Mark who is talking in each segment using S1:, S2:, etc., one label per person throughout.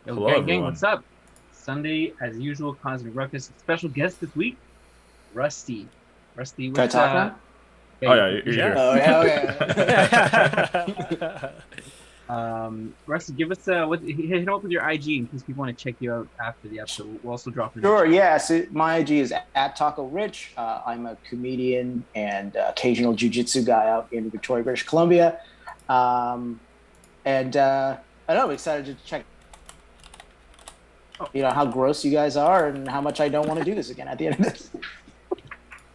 S1: Hello, gang, what's up? Sunday, as usual, Cosmic Ruckus. Special guest this week, Rusty. Rusty,
S2: Can I talk now?
S1: Yeah,
S3: You're here.
S2: Oh, yeah.
S1: Rusty, give us hit up with your IG in case people want to check you out after the episode. We'll also drop it.
S2: Sure, yeah. So my IG is @TacoRich. I'm a comedian and occasional jiu-jitsu guy out in Victoria, British Columbia. I know, I'm excited to check how gross you guys are and how much I don't want to do this again at the end of this.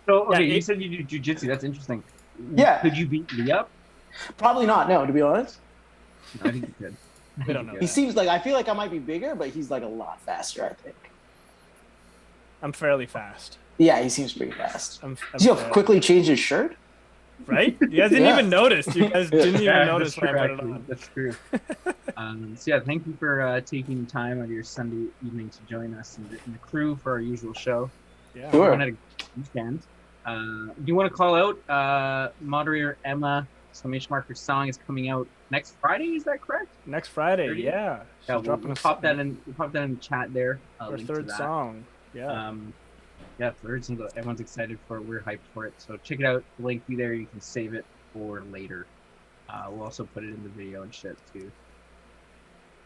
S1: So, okay, you said you do jiu-jitsu. That's interesting.
S2: Yeah.
S1: Could you beat me up?
S2: Probably not, no, to be honest.
S1: No, I think you could.
S3: We don't know.
S2: He seems like, I feel like I might be bigger, but he's like a lot faster, I think.
S3: I'm fairly fast.
S2: Yeah, he seems pretty fast.
S3: I'm
S2: Did you quickly change his shirt?
S3: Right? You guys didn't even notice. You guys didn't even notice
S1: that's
S3: when I
S1: true,
S3: put it on.
S1: That's true. So yeah, thank you for taking time out of your Sunday evening to join us in the crew for our usual show.
S3: Yeah.
S2: Sure.
S1: We had a weekend. Do you want to call out Moderator Emma? Exclamation mark, her song is coming out next Friday. Is that correct?
S3: Next Friday,
S1: 30th?
S3: yeah.
S1: Yeah,
S3: She's dropping
S1: we'll
S3: a
S1: pop that
S3: song.
S1: in the chat there.
S3: Our
S1: link to
S3: third
S1: that.
S3: song. Yeah.
S1: Yeah, third single. Everyone's excited for it. We're hyped for it. So check it out. The link be there. You can save it for later. We'll also put it in the video and shit too.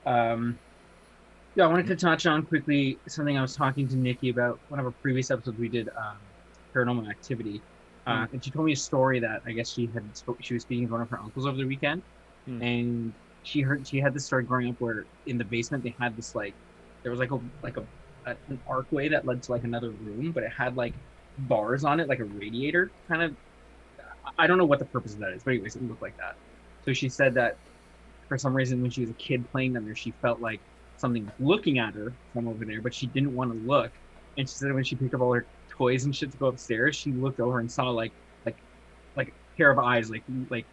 S1: Yeah, I wanted to touch on quickly something I was talking to Nikki about. One of our previous episodes we did paranormal activity, and she told me a story that I guess she was speaking to one of her uncles over the weekend, and she had this story growing up where in the basement they had this there was an archway that led to another room, but it had bars on it, like a radiator kind of. I don't know what the purpose of that is, but anyways, it looked like that. So she said that for some reason when she was a kid playing them there, she felt like something was looking at her from over there, but she didn't want to look. And she said when she picked up all her toys and shit to go upstairs, she looked over and saw like a pair of eyes, like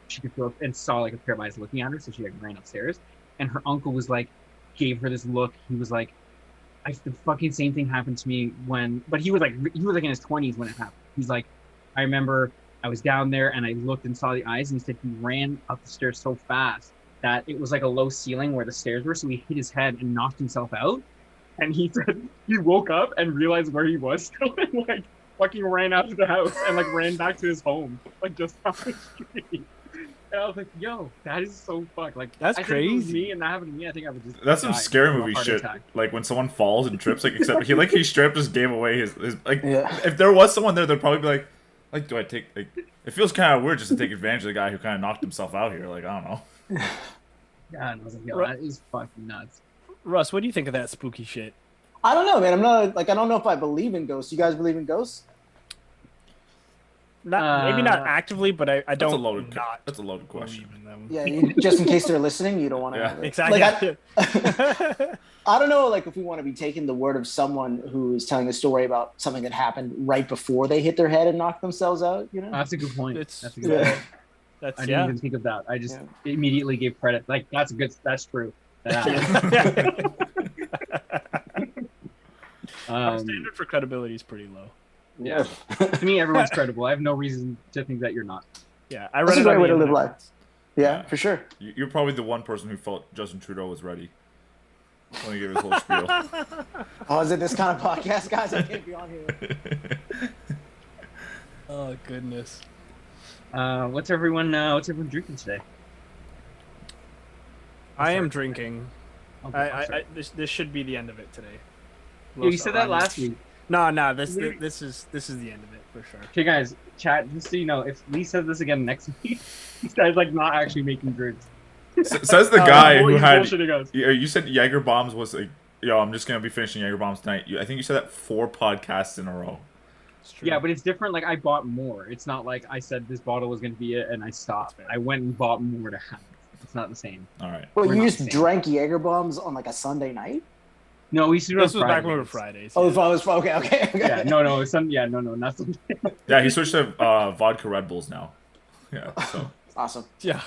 S1: she could feel and saw a pair of eyes looking at her. So she ran upstairs, and her uncle was gave her this look. He was like, the fucking same thing happened to me but he was in his 20s when it happened. He's like, I remember I was down there and I looked and saw the eyes, and he said he ran up the stairs so fast that it was like a low ceiling where the stairs were, so he hit his head and knocked himself out. And he said he woke up and realized where he was still and fucking ran out of the house and ran back to his home, just down the street. And I was like, yo, that is so fucked.
S3: That's
S1: I
S3: crazy.
S1: Think if it was me and that happened to me, I think I would just
S4: That's some
S1: die
S4: scary
S1: from a
S4: movie
S1: heart
S4: shit.
S1: attack.
S4: When someone falls and trips, except he straight up just gave away his
S2: Yeah.
S4: If there was someone there, they'd probably be like, do I take it feels kind of weird just to take advantage of the guy who kind of knocked himself out here. I don't know.
S1: Yeah, and I was like, yo, that is fucking nuts.
S3: Russ, what do you think of that spooky shit?
S2: I don't know, man. I'm not I don't know if I believe in ghosts. You guys believe in ghosts?
S3: Maybe not actively, but I don't.
S4: That's a loaded question.
S3: Believe in them.
S2: Yeah, just in case they're listening, you don't want to.
S4: Yeah.
S3: Exactly.
S2: I don't know, if we want to be taking the word of someone who is telling a story about something that happened right before they hit their head and knocked themselves out.
S1: That's a good point.
S3: It's-
S1: That's a good point.
S3: That's
S1: I didn't even think of that. I just immediately gave credit. That's true. That happened.
S3: Our standard for credibility is pretty low.
S1: Yeah. To me, everyone's credible. I have no reason to think that you're not.
S3: Yeah, I read
S2: That's a
S3: it
S2: great
S3: on
S2: way
S3: the
S2: to live
S3: internet.
S2: life. Yeah, for sure.
S4: You're probably the one person who felt Justin Trudeau was ready when he gave his whole spiel.
S2: Oh, is it this kind of podcast, guys? I can't be on here.
S3: Oh goodness.
S1: What's everyone drinking today?
S3: I am drinking.
S1: Okay,
S3: This should be the end of it today.
S1: yeah, you said that last week.
S3: No, this is the end of it for sure.
S1: Okay, guys, chat. Just so you know, if Lee says this again next week, this guy's not actually making drinks.
S4: Says the guy who had.
S1: Bullshitting us.
S4: You said Jaeger bombs was yo, I'm just gonna be finishing Jaeger bombs tonight. I think you said that 4 podcasts in a row.
S3: It's true.
S1: Yeah, but it's different. I bought more. It's not like I said this bottle was going to be it and I stopped. I went and bought more to have it. It's not the same.
S4: All right.
S2: Well,
S1: We're
S2: you
S1: not
S2: just
S1: the same.
S2: drank Jaeger bombs on a Sunday night?
S1: No, we used to do it
S3: This
S1: on
S3: was back when we were
S1: Fridays.
S3: Fridays.
S2: Oh,
S3: yeah.
S2: it was okay.
S1: Yeah, no, not Sunday.
S4: Yeah, he switched to vodka Red Bulls now. Yeah. So.
S2: Awesome.
S3: Yeah.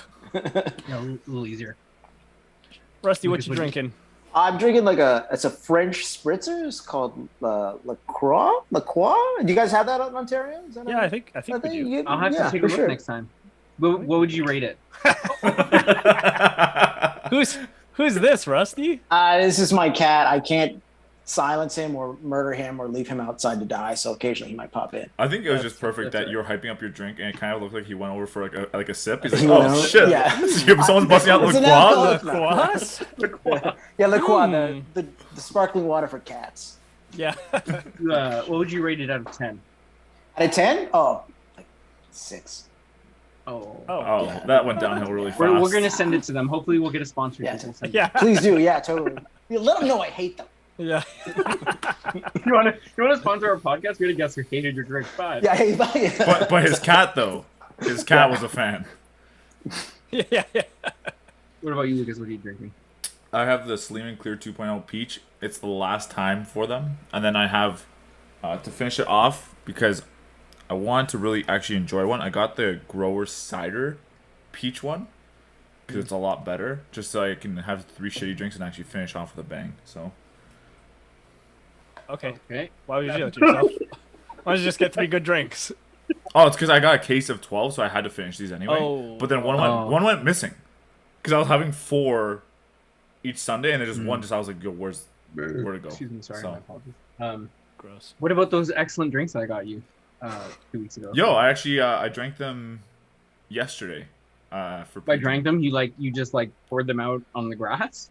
S1: No, a little easier.
S3: Rusty, what
S1: Lucas,
S3: you
S1: what do you-
S3: drinking?
S2: I'm drinking it's a French spritzer. It's called La Croix. Do you guys have that out in Ontario? Is that
S3: Yeah, I think we do.
S1: I'll have to take a look next time. What would you rate it?
S3: Who's this, Rusty?
S2: This is my cat. I can't silence him or murder him or leave him outside to die, so occasionally he might pop in.
S4: I think it was just perfect that
S1: right.
S4: you're hyping up your drink, and it kind of looked like he went over for like a sip. He's like,
S2: He went
S4: oh
S2: over-
S4: shit,
S2: yeah.
S4: someone's busting out
S2: It's an
S4: LaCroix.
S2: alcoholic-
S3: What?
S2: Yeah, Lukasz, the sparkling water for cats.
S3: Yeah.
S1: What would you rate it out of 10?
S2: Out of 10? Oh, like 6.
S1: Oh.
S4: Oh,
S2: Yeah.
S4: that went downhill really fast.
S1: We're gonna send it to them. Hopefully, we'll get a sponsor.
S2: Yeah.
S1: We'll send it.
S3: Yeah.
S2: Please do, yeah, totally. Yeah, let them know I hate them.
S3: Yeah.
S1: You want to sponsor our podcast? We had a guest who hated your drink. Fine.
S2: Yeah, I hate them.
S4: But his cat though, his cat was a fan.
S3: Yeah.
S1: What about you, Lucas? What are you drinking?
S4: I have the Sleeman Clear 2.0 peach. It's the last time for them, and then I have to finish it off because I want to really actually enjoy one. I got the Grower Cider peach one because it's a lot better, just so I can have 3 shitty drinks and actually finish off with a bang. So
S3: Okay.
S1: Okay.
S3: Why would you do that to yourself? Why don't you just get 3 good drinks?
S4: oh, it's because I got a case of 12, so I had to finish these anyway.
S3: Oh.
S4: But then one went missing because I was having 4 each Sunday, and then just one. Just I was like, yo, where to go?
S1: Excuse me. Sorry.
S4: So-
S1: My apologies.
S3: Gross.
S1: What about those excellent drinks that I got you 2 weeks ago?
S4: Yo, I actually I drank them yesterday. For
S1: If I drank them, you just poured them out on the grass.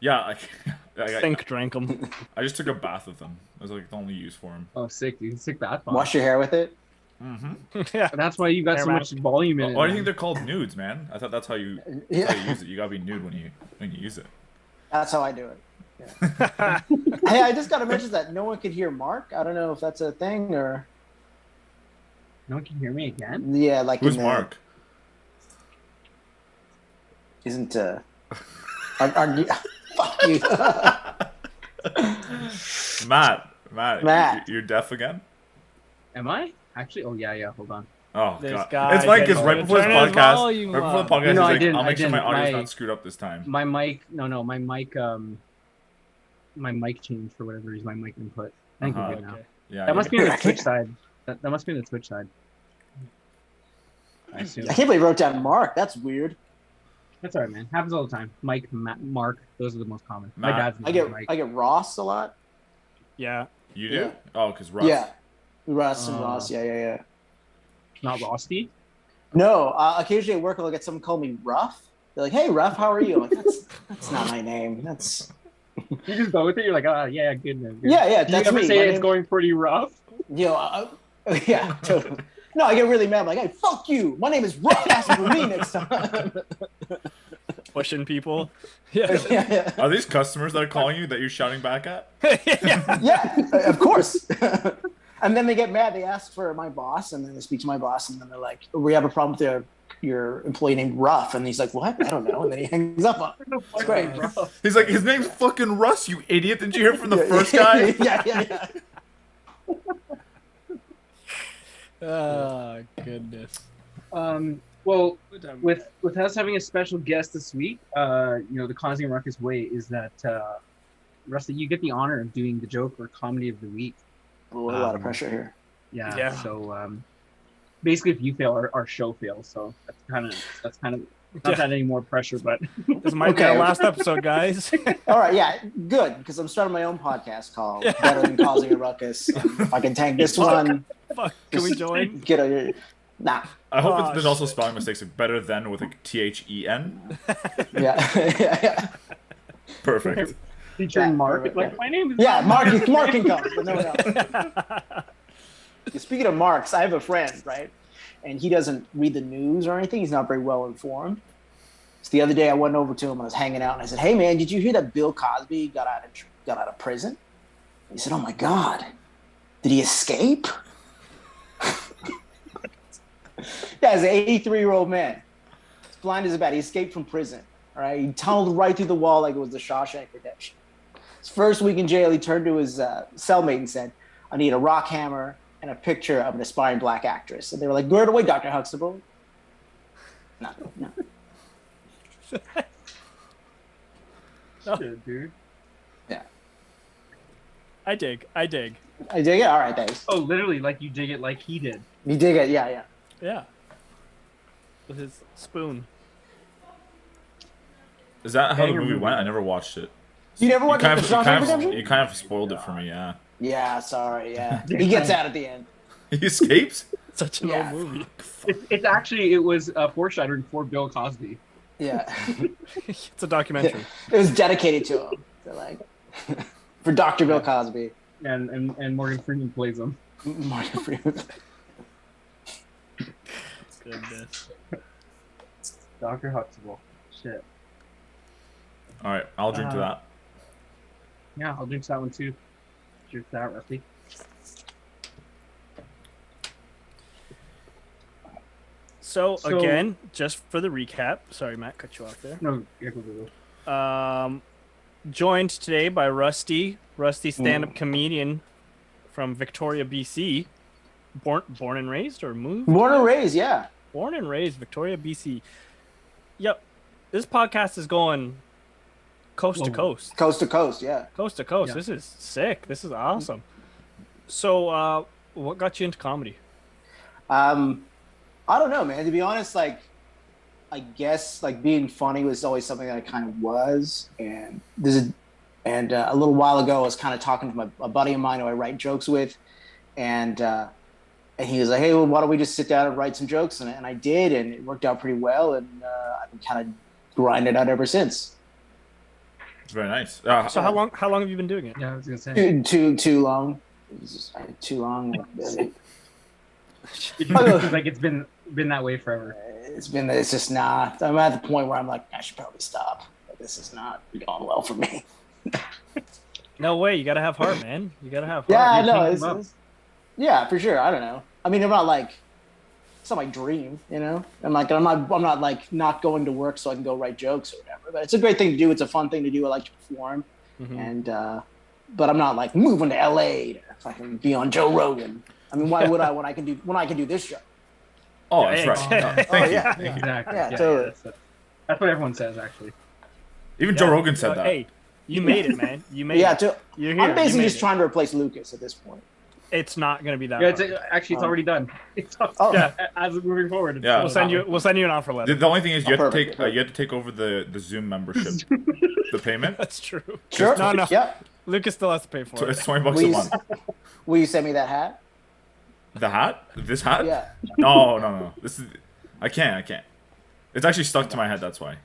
S4: Yeah,
S3: Think drank them.
S4: I just took a bath with them. It was like the only use for them.
S1: Oh, sick, dude. Sick bath bomb.
S2: Wash your hair with it.
S4: Mm-hmm.
S3: Yeah.
S1: That's why you got
S3: Fair
S1: so much volume in it.
S4: Why do you
S1: man.
S4: think they're called nudes, man? I thought that's how you
S2: Yeah,
S4: use it. You gotta be nude when you use it.
S2: that's how I do it. Hey, I just got to mention that no one could hear Mark. I don't know if that's a thing or
S1: No one can hear me again?
S2: yeah, like
S4: Who's
S2: in the-
S4: Mark?
S2: Isn't fuck you.
S4: Matt, you're deaf again?
S1: Am I? Actually, oh yeah. Hold on.
S4: Oh
S3: This
S4: god,
S3: guy
S4: it's like
S3: can
S4: because right before this
S3: turn his
S4: podcast,
S3: volume
S4: right before the
S3: up.
S4: podcast, he's
S1: No, I
S4: like,
S1: didn't,
S4: I'll
S1: I
S4: make sure my
S1: didn't.
S4: audio's
S1: My-
S4: not screwed up this time.
S1: My mic, my mic changed for whatever reason. My mic input. I think
S4: Uh-huh.
S1: we're good now.
S3: Okay.
S4: Yeah,
S1: That must be on the Twitch side. That must be on the Twitch side. I assume.
S2: I can't believe I wrote down Mark. That's weird.
S1: That's alright, man. Happens all the time. Mike, Mark, those are the most common. My
S4: Matt.
S1: dad's
S2: I
S1: name is Mike.
S2: get Ross a lot.
S3: Yeah.
S4: You do?
S2: Yeah.
S4: Oh, because Russ.
S2: Yeah, Russ and
S1: Oh.
S2: Ross. Yeah.
S1: Not Rusty.
S2: No, occasionally at work I'll get someone call me Ruff. They're like, "Hey, Ruff, how are you?" I'm like, that's not my name. That's
S1: You just go with it. You're like, yeah, good man. Good.
S2: yeah.
S1: Do you
S2: That's
S1: ever
S2: me.
S1: say
S2: My
S1: it's
S2: name-
S1: going pretty rough?
S2: yeah, totally. No, I get really mad. I'm like, "Hey, fuck you! My name is Ruff. Ask for me next time."
S3: Pushing people. Yeah.
S2: yeah.
S4: Are these customers that are calling you that you're shouting back at?
S3: Yeah.
S2: Yeah, of course. And then they get mad. They ask for my boss, and then they speak to my boss, and then they're like, "We have a problem with your employee named Ruff," and he's like, "What? I don't know." And then he hangs up on.
S1: It's
S2: great.
S4: He's like, his name's fucking Russ, you idiot. Didn't you hear from the first guy?
S2: yeah.
S3: Oh, goodness.
S1: Well, with us having a special guest this week, the Causing a Ruckus way is that Rusty, you get the honor of doing the joke or comedy of the week.
S2: A lot of pressure here.
S1: Yeah. So basically, if you fail, our show fails. So that's kind of not that any more pressure, but
S3: This might be
S2: Okay.
S3: our last episode, guys.
S2: All right, yeah, good, because I'm starting my own podcast called Better Than Causing a Ruckus. If I can tank this one,
S3: Fuck. Can we join?
S2: get a nah.
S4: I hope
S3: Oh,
S4: there's also spelling mistakes, like better than with a THEN.
S2: Yeah,
S4: Perfect.
S1: featuring
S2: Yeah,
S1: Mark.
S2: perfect,
S1: Like
S2: yeah.
S1: my name is
S2: yeah. Mark can come, but no one else. Speaking of Marks, I have a friend, right? And he doesn't read the news or anything. He's not very well informed. So the other day I went over to him, I was hanging out, and I said, "Hey man, did you hear that Bill Cosby got out of prison?" He said, "Oh my God, did he escape?" Yeah, he's an 83-year-old man. He's blind as a bat. He escaped from prison. All right, he tunneled right through the wall like it was the Shawshank Redemption. His first week in jail, he turned to his cellmate and said, "I need a rock hammer and a picture of an aspiring black actress." And they were like, "Go right away, Dr. Huxtable." No.
S1: Shit, dude.
S3: I dig.
S2: I dig it. All right, thanks.
S1: Oh, literally, like you dig it like he did.
S2: You dig it? Yeah.
S3: Yeah. With his spoon.
S4: Is that how the
S1: Banger
S4: movie
S1: movie.
S4: went? I never watched it.
S2: You never watched
S4: kind
S2: the
S4: of,
S2: Shawshank Redemption?
S4: you kind of spoiled it for me. Yeah.
S2: Yeah, sorry. Yeah, he gets out at the end.
S4: He escapes.
S3: Such an
S2: Yeah.
S3: old movie.
S1: It was foreshadowing for Bill Cosby.
S2: Yeah,
S3: It's a documentary.
S2: it was dedicated to him. So, like, for Dr. Bill Cosby.
S1: And Morgan Freeman plays him.
S2: Morgan Freeman.
S3: Goodness.
S1: Dr. Huxtable. Shit.
S4: All right, I'll drink to that.
S1: Yeah, I'll drink that one too. Drink that, Rusty.
S3: So,
S1: So-
S3: again, just for the recap. Sorry, Matt, cut you off there.
S1: No, yeah, go.
S3: Joined today by Rusty, stand-up comedian from Victoria, BC. Born and raised or moved?
S2: Born and raised, yeah.
S3: Born and raised, Victoria, BC. Yep. This podcast is going coast to
S1: Whoa.
S3: coast.
S2: Coast to coast, yeah.
S3: Coast to coast.
S1: Yeah.
S3: This is sick. This is awesome. So, what got you into comedy?
S2: I don't know, man. To be honest, like, I guess like being funny was always something that I kind of was, and a little while ago I was kind of talking to a buddy of mine who I write jokes with, and he was like, "Hey, well, why don't we just sit down and write some jokes?" And I did, and it worked out pretty well, and I've been kind of grinding it out ever since.
S4: It's very nice.
S3: So, how long have you been doing it?
S1: Yeah, I was gonna say.
S2: Too long. It was just, too long.
S1: It seems like it's been that way forever.
S2: It's just not. I'm at the point where I'm like, I should probably stop. This is not going well for me.
S3: No way. You gotta have heart, man. You gotta have heart.
S2: Yeah, I
S1: you
S2: know.
S1: think them up.
S2: Yeah, for sure. I don't know. I mean, I'm not like, it's not my dream, you know. I'm not like not going to work so I can go write jokes or whatever. But it's a great thing to do. It's a fun thing to do. I like to perform,
S3: Mhm.
S2: and but I'm not like moving to LA to fucking be on Joe Rogan. I mean, why would I when I can do this show?
S4: Oh,
S3: Yeah,
S4: that's right.
S3: exactly.
S4: No, thank you.
S2: yeah.
S4: Thank you.
S1: Exactly.
S2: Yeah, totally.
S1: That's what everyone says, actually.
S4: Even Joe Rogan said that.
S3: Hey, you made it, man. You made
S2: Yeah,
S3: it. You're here.
S2: I'm
S3: You
S2: basically
S3: made
S2: just
S3: it.
S2: trying to replace Lukasz at this point.
S3: It's not gonna be that.
S1: Yeah,
S3: hard.
S1: actually, it's already done. It's
S2: Oh.
S3: Yeah.
S1: as we're moving forward.
S4: Yeah.
S3: We'll send you an offer
S4: The,
S3: letter.
S4: the only thing is you have to
S2: Perfect.
S4: take you have to take over the Zoom membership, the payment.
S3: That's true.
S2: Sure.
S3: No, no.
S2: Yep.
S3: Lucas still has to pay for
S4: So
S3: it.
S4: it's $20 a
S2: Will you,
S4: month.
S2: will you send me that hat?
S4: The hat? This hat?
S2: Yeah.
S4: No. This is. I can't. It's actually stuck to my head. That's why.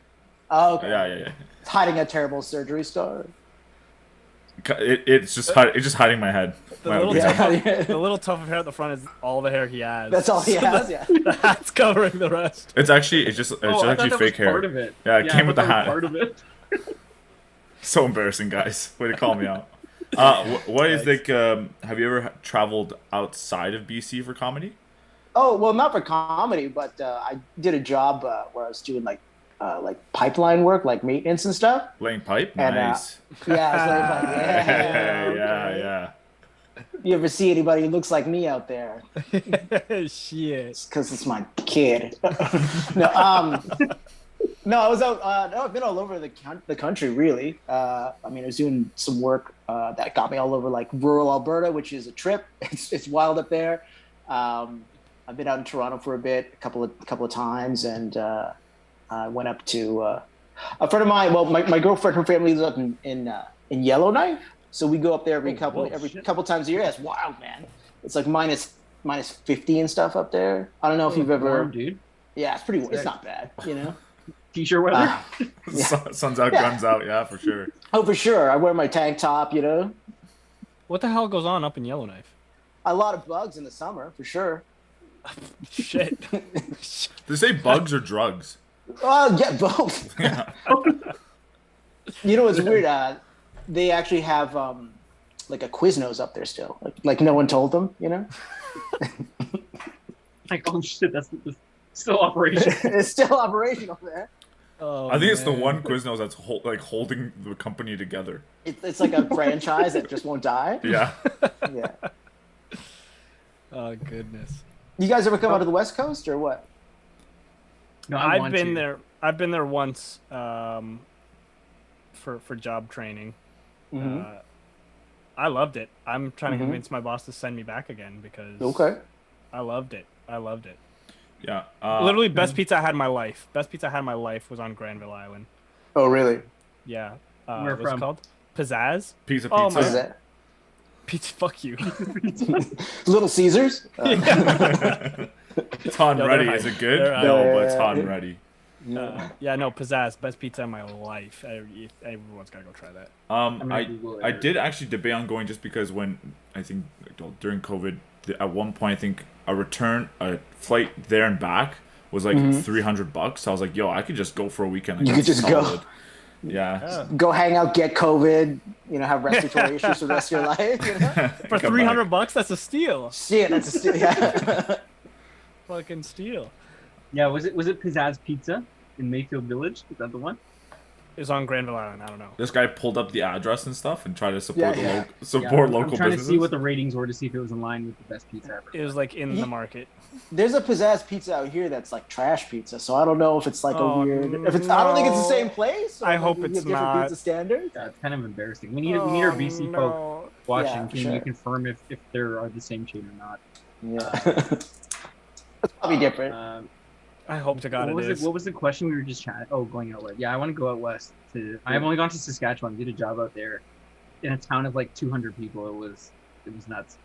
S2: Oh, okay.
S4: Yeah.
S2: It's hiding a terrible surgery scar.
S4: It's just hiding my head.
S3: The
S4: My
S3: little,
S4: ugly head.
S3: tuft, the little tuft of hair at the front is all the hair he has.
S2: That's all he has. Yeah.
S3: The hat's covering the rest.
S4: It's just
S1: I thought
S4: actually
S1: that
S4: fake
S1: was part
S4: hair.
S1: of it.
S4: Yeah, it came
S1: I
S4: with
S1: thought
S4: the
S1: that
S4: hat.
S1: was Part of it.
S4: So embarrassing, guys. Way to call me out. What is like? Have you ever traveled outside of BC for comedy?
S2: Oh well, not for comedy, but I did a job where I was doing like pipeline work, like maintenance and stuff.
S4: Laying pipe?
S2: And,
S4: Nice.
S2: Yeah, I was like,
S4: Yeah.
S2: You ever see anybody who looks like me out there?
S3: Shit.
S2: Because it's my kid. No, I was out. No, I've been all over the country, really. I mean, I was doing some work that got me all over, like rural Alberta, which is a trip. It's wild up there. I've been out in Toronto for a bit, a couple of times, and I went up to a friend of mine. Well, my girlfriend, her family lives up in Yellowknife, so we go up there every couple times a year. That's wild, man. It's like minus 50 and stuff up there. I don't know if you've ever.
S1: Warm, dude.
S2: Yeah, it's pretty. It's not bad, you know.
S1: T-shirt weather.
S4: Sun's out, guns out. Yeah, for sure.
S2: Oh, for sure. I wear my tank top, you know.
S3: What the hell goes on up in Yellowknife?
S2: A lot of bugs in the summer, for sure.
S3: Shit.
S4: Did they say bugs or drugs?
S2: Oh, yeah, both.
S4: Yeah.
S2: You know what's weird? They actually have like a Quiznos up there still. Like no one told them, you know.
S1: Like, oh shit, that's still operational.
S2: It's still operational there.
S3: Oh,
S4: I think it's the
S3: man.
S4: one Quiznos that's holding the company together.
S2: It's like a franchise that just won't die.
S4: Yeah.
S2: Yeah.
S3: Oh goodness.
S2: You guys ever come out to the West Coast or what?
S1: No, I
S3: I've
S1: want
S3: been
S1: to.
S3: there. I've been there once for job training.
S2: Mm-hmm.
S3: I loved it. I'm trying to
S2: Mhm.
S3: convince my boss to send me back again because
S2: Okay.
S3: I loved it.
S4: Yeah.
S3: Literally, best pizza I had in my life. Best pizza I had in my life was on Granville Island.
S2: Oh, really?
S3: Yeah.
S1: Where
S3: What's it
S1: from?
S3: called? Pizzazz?
S4: Pizza.
S3: Oh,
S2: What
S3: my-
S2: is that?
S3: Pizza. Fuck you.
S2: Little Caesars?
S4: It's hot and
S3: No, they're
S4: ready.
S3: hype.
S4: Is it good?
S3: They're hype.
S4: No, but it's hot and ready.
S3: Yeah, no, Pizzazz, best pizza in my life. Everyone's gotta go try that.
S1: gonna Google it.
S4: I did actually debate on going just because when I think during COVID, at one point I think a flight there and back was like $300. So I was like, yo, I could just go for a weekend. Like,
S2: You could
S4: that's
S2: just go.
S4: solid. Yeah.
S2: Go hang out, get COVID, have respiratory issues for the rest of your life.
S3: For
S4: Come
S3: $300, that's a steal.
S2: Shit, that's a steal. Yeah.
S3: Fucking steal.
S1: Yeah, was it Pizzazz Pizza in Mayfield Village? Is that the one?
S3: It's on Granville Island. I don't know.
S4: This guy pulled up the address and stuff and tried to support
S2: Yeah.
S4: local
S1: I'm trying
S4: businesses.
S1: to see what the ratings were to see if it was in line with the best pizza ever.
S3: It was like in the market.
S2: There's a Pizzazz Pizza out here that's like trash pizza, so I don't know if it's like
S3: Oh,
S2: a weird. If it's, I don't think it's the
S3: no.
S2: same place.
S3: I
S2: or
S3: hope
S2: we have
S3: it's
S2: different
S3: not.
S2: Pizza standards.
S1: Yeah, it's kind of embarrassing. We need our BC folk
S3: no.
S1: watching.
S2: Yeah, for
S1: Can
S2: sure.
S1: you confirm if there are the same chain or not?
S2: Yeah. It's probably different.
S3: I hope to God
S1: what
S3: it is.
S1: What was the question we were just chatting? Oh, going out west. Yeah, I want to go out west. I've only gone to Saskatchewan. Did a job out there, in a town of like 200 people. It was nuts.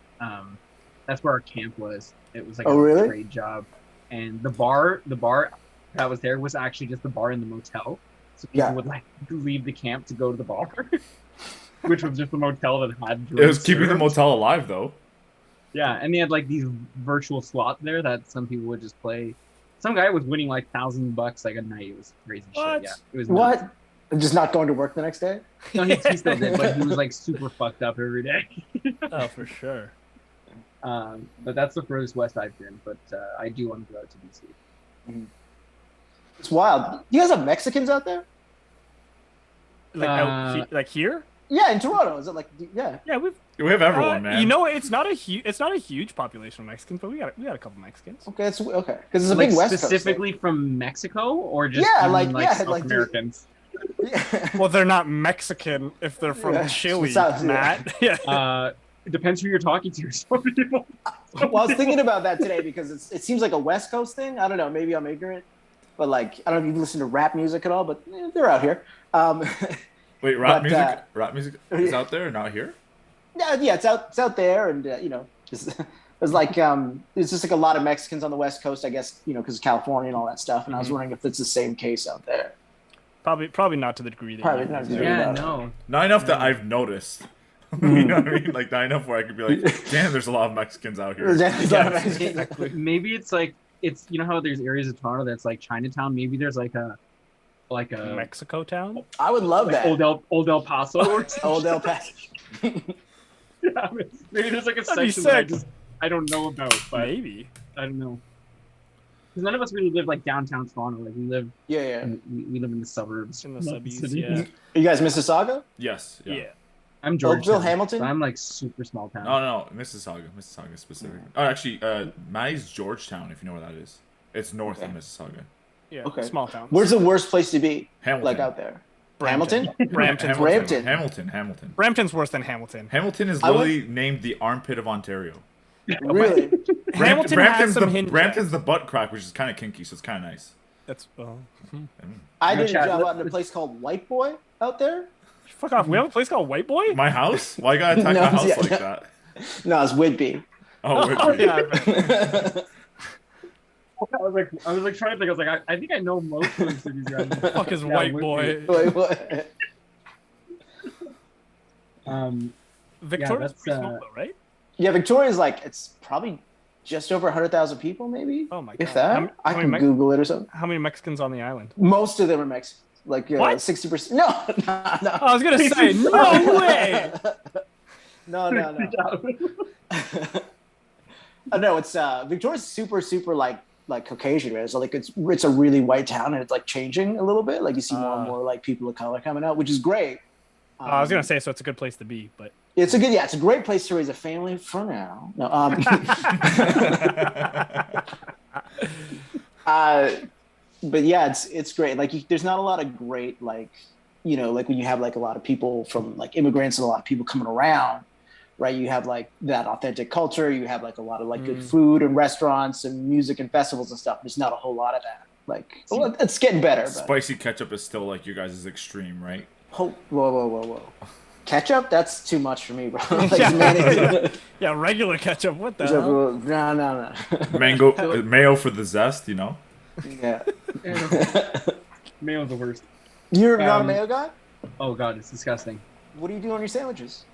S1: That's where our camp was. It was like
S2: Oh,
S1: a
S2: really?
S1: trade job, and the bar that was there was actually just the bar in the motel. So people
S2: Yeah.
S1: would like leave the camp to go to the bar, which was just the motel that had.
S4: It was
S1: drinks
S4: keeping the
S1: served.
S4: motel alive though.
S1: Yeah, and they had like these virtual slots there that some people would just play. Some guy was winning like $1,000 like a night. It was crazy
S3: What?
S1: shit. Yeah, it was nuts.
S2: What? Just not going to work the next day?
S1: No, he still did, but he was like super fucked up every day.
S3: Oh, for sure.
S1: But that's the furthest west I've been. But I do want to go out to BC.
S2: It's wild. You guys have Mexicans out there?
S3: Like here?
S2: Yeah, in Toronto. Is it like? Yeah.
S3: Yeah, we've.
S4: We have everyone, man.
S3: You know, it's not a huge population of Mexicans, but we got a couple Mexicans.
S2: Okay, it's okay because it's a
S1: Like
S2: big West Coast thing.
S1: specifically from Mexico or just
S2: Yeah,
S1: even,
S2: like- yeah,
S1: South
S2: like, dude.
S1: Americans.
S2: Yeah.
S3: Well, they're not Mexican if they're from
S2: Yeah,
S3: Chile,
S2: South- yeah.
S3: Matt. Yeah.
S1: It depends who you're talking to. Some people.
S2: Well, I was thinking about that today because it seems like a West Coast thing. I don't know. Maybe I'm ignorant, but like I don't know if you listen to rap music at all, but they're out here.
S4: Wait, rap
S2: but,
S4: music? Rap music is out there, not here?
S2: Yeah, it's out there, and just there's like there's just like a lot of Mexicans on the West Coast, I guess, because of California and all that stuff. And I was wondering if it's the same case out there.
S3: Probably not to the degree that
S2: Probably
S3: you
S2: not
S3: guys
S2: to the
S3: do.
S2: degree.
S1: Yeah,
S2: about it.
S1: no.
S4: Not enough that I've noticed. You know what I mean? Like not enough where I could be like, damn, there's a lot of Mexicans out here.
S2: There's a lot of Mexicans.
S1: Maybe it's like how there's areas of Toronto that's like Chinatown. Maybe there's like a
S3: Mexico town.
S2: I would love that.
S1: Old El Paso. Or
S2: Old El Paso.
S1: yeah, maybe there's like a
S3: That'd be
S1: section that
S3: sick.
S1: I don't know about, but
S3: Maybe.
S1: I don't know. Because none of us really live like downtown Toronto. Like we live,
S2: Yeah.
S1: we live in the suburbs.
S3: In the
S1: not
S3: subbies,
S1: city.
S3: yeah.
S2: Are you guys Mississauga?
S4: Yes.
S3: Yeah.
S4: Yeah.
S1: I'm Georgetown.
S2: Hamilton?
S1: So I'm like super small town.
S4: No, Mississauga specifically. Oh, actually, Matty's Georgetown, if you know where that is. It's north of Mississauga.
S3: Yeah.
S2: Okay.
S3: Small town.
S2: Where's the worst place to be?
S4: Hamilton.
S2: Like out there?
S3: Brampton.
S2: Brampton.
S4: Hamilton.
S3: Brampton's worse than Hamilton.
S4: Hamilton is
S2: I would-
S4: literally named the armpit of Ontario.
S2: Really?
S3: Hamilton has some hinge
S4: Brampton's the butt crack, which is kind of kinky, so it's kind of nice.
S3: That's
S2: I did a
S1: Chat,
S2: job
S1: let-
S2: out in a place called White Boy out there.
S3: fuck off. We have a place called White Boy.
S4: My house? Why you gotta attack
S2: No,
S4: my house
S2: yeah,
S4: like
S2: no.
S4: that?
S2: No, it's Whitby.
S4: Oh, wait.
S3: Yeah, I bet.
S1: I was like trying to think. I was like, I think I know most of the cities around. here.
S3: Fuck is
S1: Yeah,
S3: White
S1: Whitby.
S3: Boy.
S2: Wait, what?
S3: Victoria's
S1: that's,
S3: pretty small though, right?
S2: Yeah, Victoria's like it's probably just over 100,000 people, maybe.
S3: Oh my god.
S2: If that,
S3: How
S2: I
S3: many
S2: can
S3: Mex-
S2: Google it or something.
S3: How many Mexicans on the island?
S2: Most of them are Mexicans. Like
S3: What?
S2: 60%. No, no.
S3: I was gonna say no way.
S2: No. No, it's Victoria's super like Caucasian, right? So like it's a really white town, and it's like changing a little bit. Like you see more and more like people of color coming out, which is great.
S3: I was gonna say, so it's a good place to be, but
S2: It's a great place to raise a family for now. No, but yeah, it's great. Like there's not a lot of great like like when you have like a lot of people from like immigrants and a lot of people coming around, right? You have like that authentic culture. You have like a lot of like good food and restaurants and music and festivals and stuff. There's not a whole lot of that. Like, well, it's getting better. But...
S4: Spicy ketchup is still like your guys' extreme, right?
S2: Whoa. Ketchup? That's too much for me, bro.
S3: Yeah, regular ketchup. What the hell?
S2: No.
S4: Mayo for the zest, you know?
S2: Yeah.
S1: Mayo's the worst.
S2: You're not a mayo guy?
S1: Oh god, it's disgusting.
S2: What do you do on your sandwiches?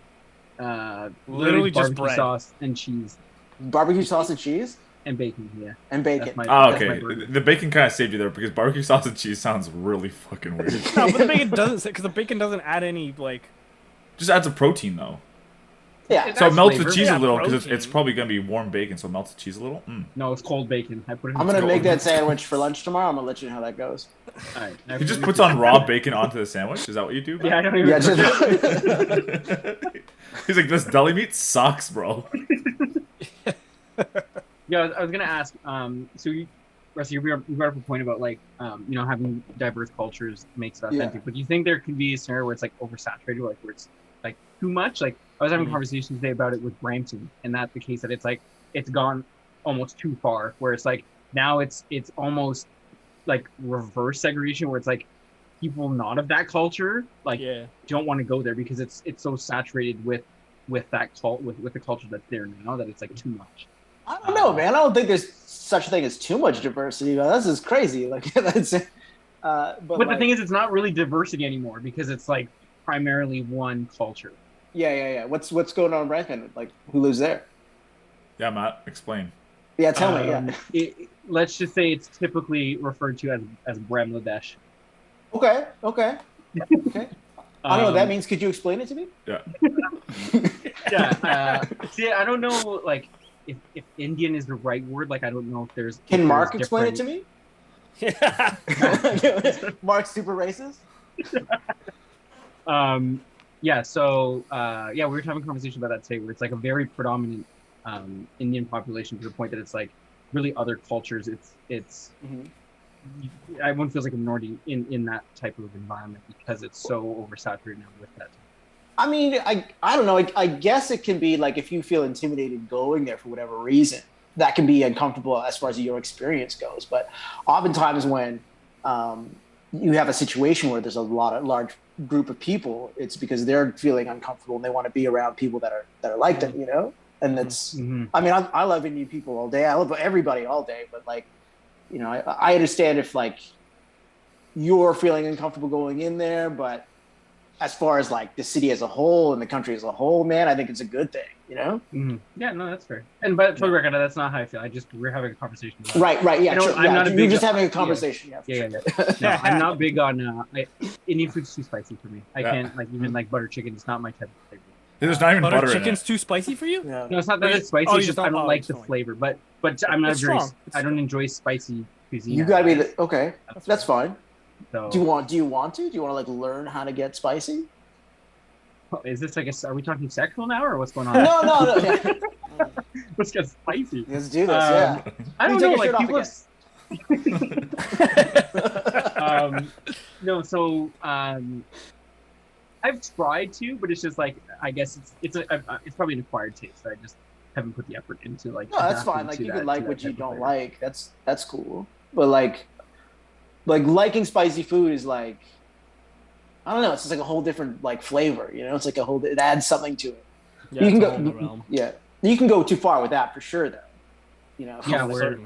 S3: Literally just
S1: barbecue
S3: bread.
S1: sauce and cheese
S2: Barbecue sauce and cheese?
S1: and bacon. Yeah.
S2: And bacon.
S4: Okay. The bacon kind of saved you there because barbecue sauce and cheese sounds really fucking weird.
S3: No, but the bacon doesn't, because the bacon doesn't add any like.
S4: Just adds a protein though.
S2: Yeah.
S4: So it melts
S1: flavor.
S4: the cheese
S3: Yeah,
S4: a little because
S3: protein.
S4: it's probably gonna be warm bacon, so it melts the cheese a little.
S1: No, it's cold bacon. I put it.
S2: I'm gonna
S1: in
S2: make that sandwich for lunch tomorrow. I'm gonna let you know how that goes.
S1: All right.
S4: He just puts on raw bacon onto the sandwich. Is that what you do? Bro?
S1: Yeah, I don't even.
S2: Yeah,
S4: He's like, this deli meat sucks, bro.
S1: Yeah, I was gonna ask. Rusty, you brought up a point about like, having diverse cultures makes it authentic.
S2: Yeah.
S1: But do you think there could be a scenario where it's like oversaturated, like where it's like too much? Like I was having conversations today about it with Brampton, and that's the case that it's like it's gone almost too far, where it's like now it's almost like reverse segregation, where it's like people not of that culture like don't want to go there because it's so saturated with that with the culture that's there now that it's like too much.
S2: I don't know, man. I don't think there's such a thing as too much diversity. This is crazy. Like that's. But
S1: the thing is, it's not really diversity anymore because it's like primarily one culture.
S2: Yeah. What's going on in Brampton? Like, who lives there?
S4: Yeah, Matt, explain.
S2: Yeah, tell me. Yeah.
S1: Let's just say it's typically referred to as Bangladesh.
S2: Okay. I don't know what that means. Could you explain it to me?
S4: Yeah.
S1: Yeah. See, I don't know, like, if Indian is the right word. Like, I don't know if there's.
S2: Can Mark explain it to me?
S3: Yeah.
S2: Mark's super racist.
S1: Yeah. So, we were having a conversation about that today, where it's like a very predominant Indian population to the point that it's like really other cultures. It's. Everyone feels like a minority in that type of environment because it's so oversaturated now with that.
S2: I mean, I don't know. I guess it can be like if you feel intimidated going there for whatever reason, that can be uncomfortable as far as your experience goes. But oftentimes when you have a situation where there's a large group of people, it's because they're feeling uncomfortable and they want to be around people that are like them, you know? And that's, I mean, I love Indian people all day. I love everybody all day, but like, you know, I understand if like you're feeling uncomfortable going in there, but as far as like the city as a whole and the country as a whole, man, I think it's a good thing, you know?
S1: Yeah, no, that's fair. And but for the record, that's not how I feel. We're having a conversation.
S2: Right, yeah.
S1: True. I'm not
S2: You're just having a conversation.
S1: Yeah. No, I'm not big on Indian food's too spicy for me. I can't like even like butter chicken. It's not my type of flavor.
S4: There's not even butter in
S3: chicken's
S4: it.
S3: too spicy for you?
S2: Yeah.
S1: No, it's not that it's spicy. It's just I don't like the flavor. But I'm not very. I don't enjoy spicy cuisine.
S2: You gotta be okay. That's fine.
S1: So,
S2: do you want to? Do you want to like learn how to get spicy?
S1: Is this like are we talking sexual now or what's going on?
S2: No.
S1: Let's get spicy.
S2: Let's do this. Yeah.
S1: I don't know. Like people. No. So I've tried to, but it's just like I guess it's probably an acquired taste. I just haven't put the effort into like.
S2: No, that's fine. Like you can like what you don't like. That's cool. But like liking spicy food is like. I don't know. It's just like a whole different like flavor, you know. It's like it adds something to it.
S3: Yeah,
S2: you can go. Yeah, you can go too far with that for sure, though. You know.
S1: Yeah, where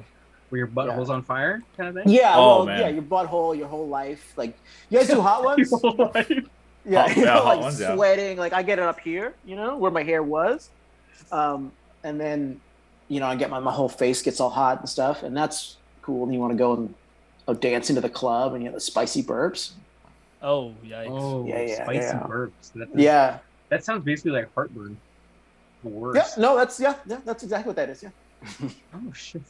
S1: your butthole's on fire, kind of thing.
S2: Yeah. Yeah, your butthole, your whole life. Like you guys do hot ones.
S1: Your whole life.
S2: Yeah,
S4: hot
S2: like
S4: ones,
S2: sweating. Like I get it up here, you know, where my hair was, and then, you know, I get my whole face gets all hot and stuff, and that's cool. And you want to go and dance into the club, and you have the spicy burps.
S3: Oh, yikes.
S1: Oh,
S2: yeah,
S1: spicy burps. That sounds basically like heartburn. Worse.
S2: Yeah, no, that's exactly what that is, yeah.
S1: Oh, shit.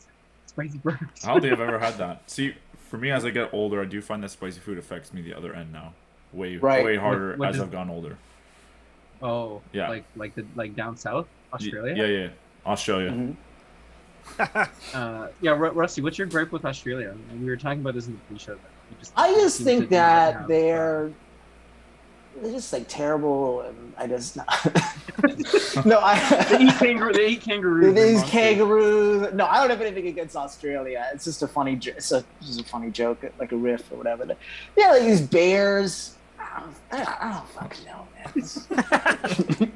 S1: Spicy burps.
S4: I don't think I've ever had that. See, for me, as I get older, I do find that spicy food affects me the other end now. Way harder as I've gotten older.
S1: Oh,
S4: yeah.
S1: Like down south? Australia?
S4: Yeah. Australia.
S1: Rusty, what's your gripe with Australia? We were talking about this in the pre-show.
S2: I just think that they're they're just like terrible, and I just no.
S1: They eat kangaroos.
S2: These kangaroos. No, I don't have anything against Australia. It's just a funny. It's just a funny joke, like a riff or whatever. Yeah, like these bears. I don't fucking know, man.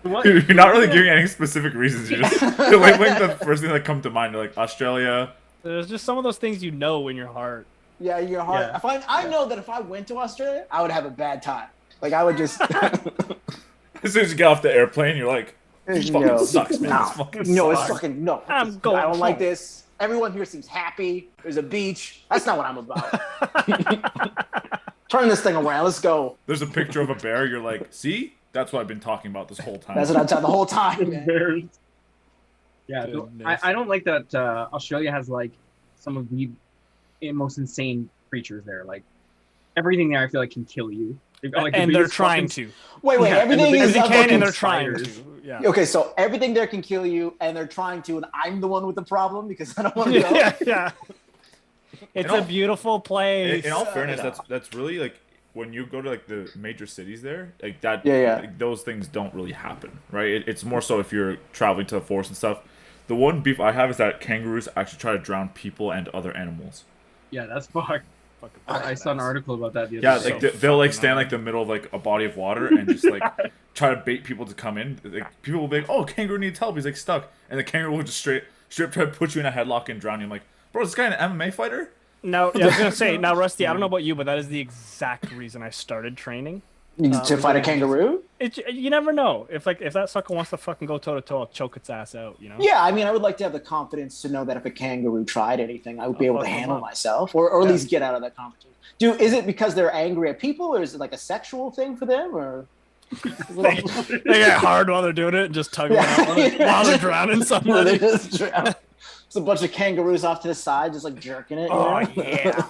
S4: You're not really giving any specific reasons. You're labeling the first thing that come to mind. You're like Australia.
S3: There's just some of those things you know in your heart.
S2: Yeah, your heart.
S3: Yeah.
S2: I know that if I went to Australia, I would have a bad time. Like I would just.
S4: As soon as you get off the airplane, you're like, this fucking sucks, man. This fucking
S2: no,
S4: sucks.
S2: it's fucking no.
S3: I'm going
S2: I don't
S3: home.
S2: like this. Everyone here seems happy. There's a beach. That's not what I'm about. Turn this thing around. Let's go.
S4: There's a picture of a bear. You're like, see? That's what I've been talking about this whole time.
S2: That's what I'm talking the whole time. Man.
S1: Bears. Yeah,
S3: Goodness.
S1: I don't like that Australia has like some of the most insane creatures there. Like everything there, I feel like can kill you. Like,
S3: And they're trying to.
S2: Wait,
S1: Yeah,
S2: everything is
S3: They
S2: a
S3: can,
S2: fucking
S3: and they're trying
S1: spiders.
S3: to. Yeah.
S2: Okay, so everything there can kill you, and they're trying to, and I'm the one with the problem because I don't want to go.
S3: Yeah. It's
S4: In
S3: a
S4: all-
S3: beautiful place.
S4: In all fairness, that's really like when you go to like the major cities there, like that.
S2: Yeah.
S4: Like, those things don't really happen, right? It's more so if you're traveling to the forest and stuff. The one beef I have is that kangaroos actually try to drown people and other animals.
S1: Yeah, that's fucked. I saw an article about that the other
S4: Yeah,
S1: day.
S4: like they'll like stand like the middle of like a body of water and just like try to bait people to come in. Like people will be like, "Oh, kangaroo needs help. He's like stuck," and the kangaroo will just straight try to put you in a headlock and drown you. I'm like, bro, is this guy an MMA fighter?
S3: Now, I was gonna say, now, Rusty, I don't know about you, but that is the exact reason I started training.
S2: To fight a kangaroo?
S3: You never know if that sucker wants to fucking go toe to toe, I'll choke its ass out. You know?
S2: Yeah, I mean, I would like to have the confidence to know that if a kangaroo tried anything, I would be able to
S3: fuck 'em
S2: handle
S3: up.
S2: myself, or at least get out of that competition. Is it because they're angry at people, or is it like a sexual thing for them, or?
S3: They get hard while they're doing it and just tug them out while they're drowning
S2: They
S3: somebody.
S2: just drown. It's a bunch of kangaroos off to the side, just like jerking it.
S3: Oh
S2: you know?
S3: yeah!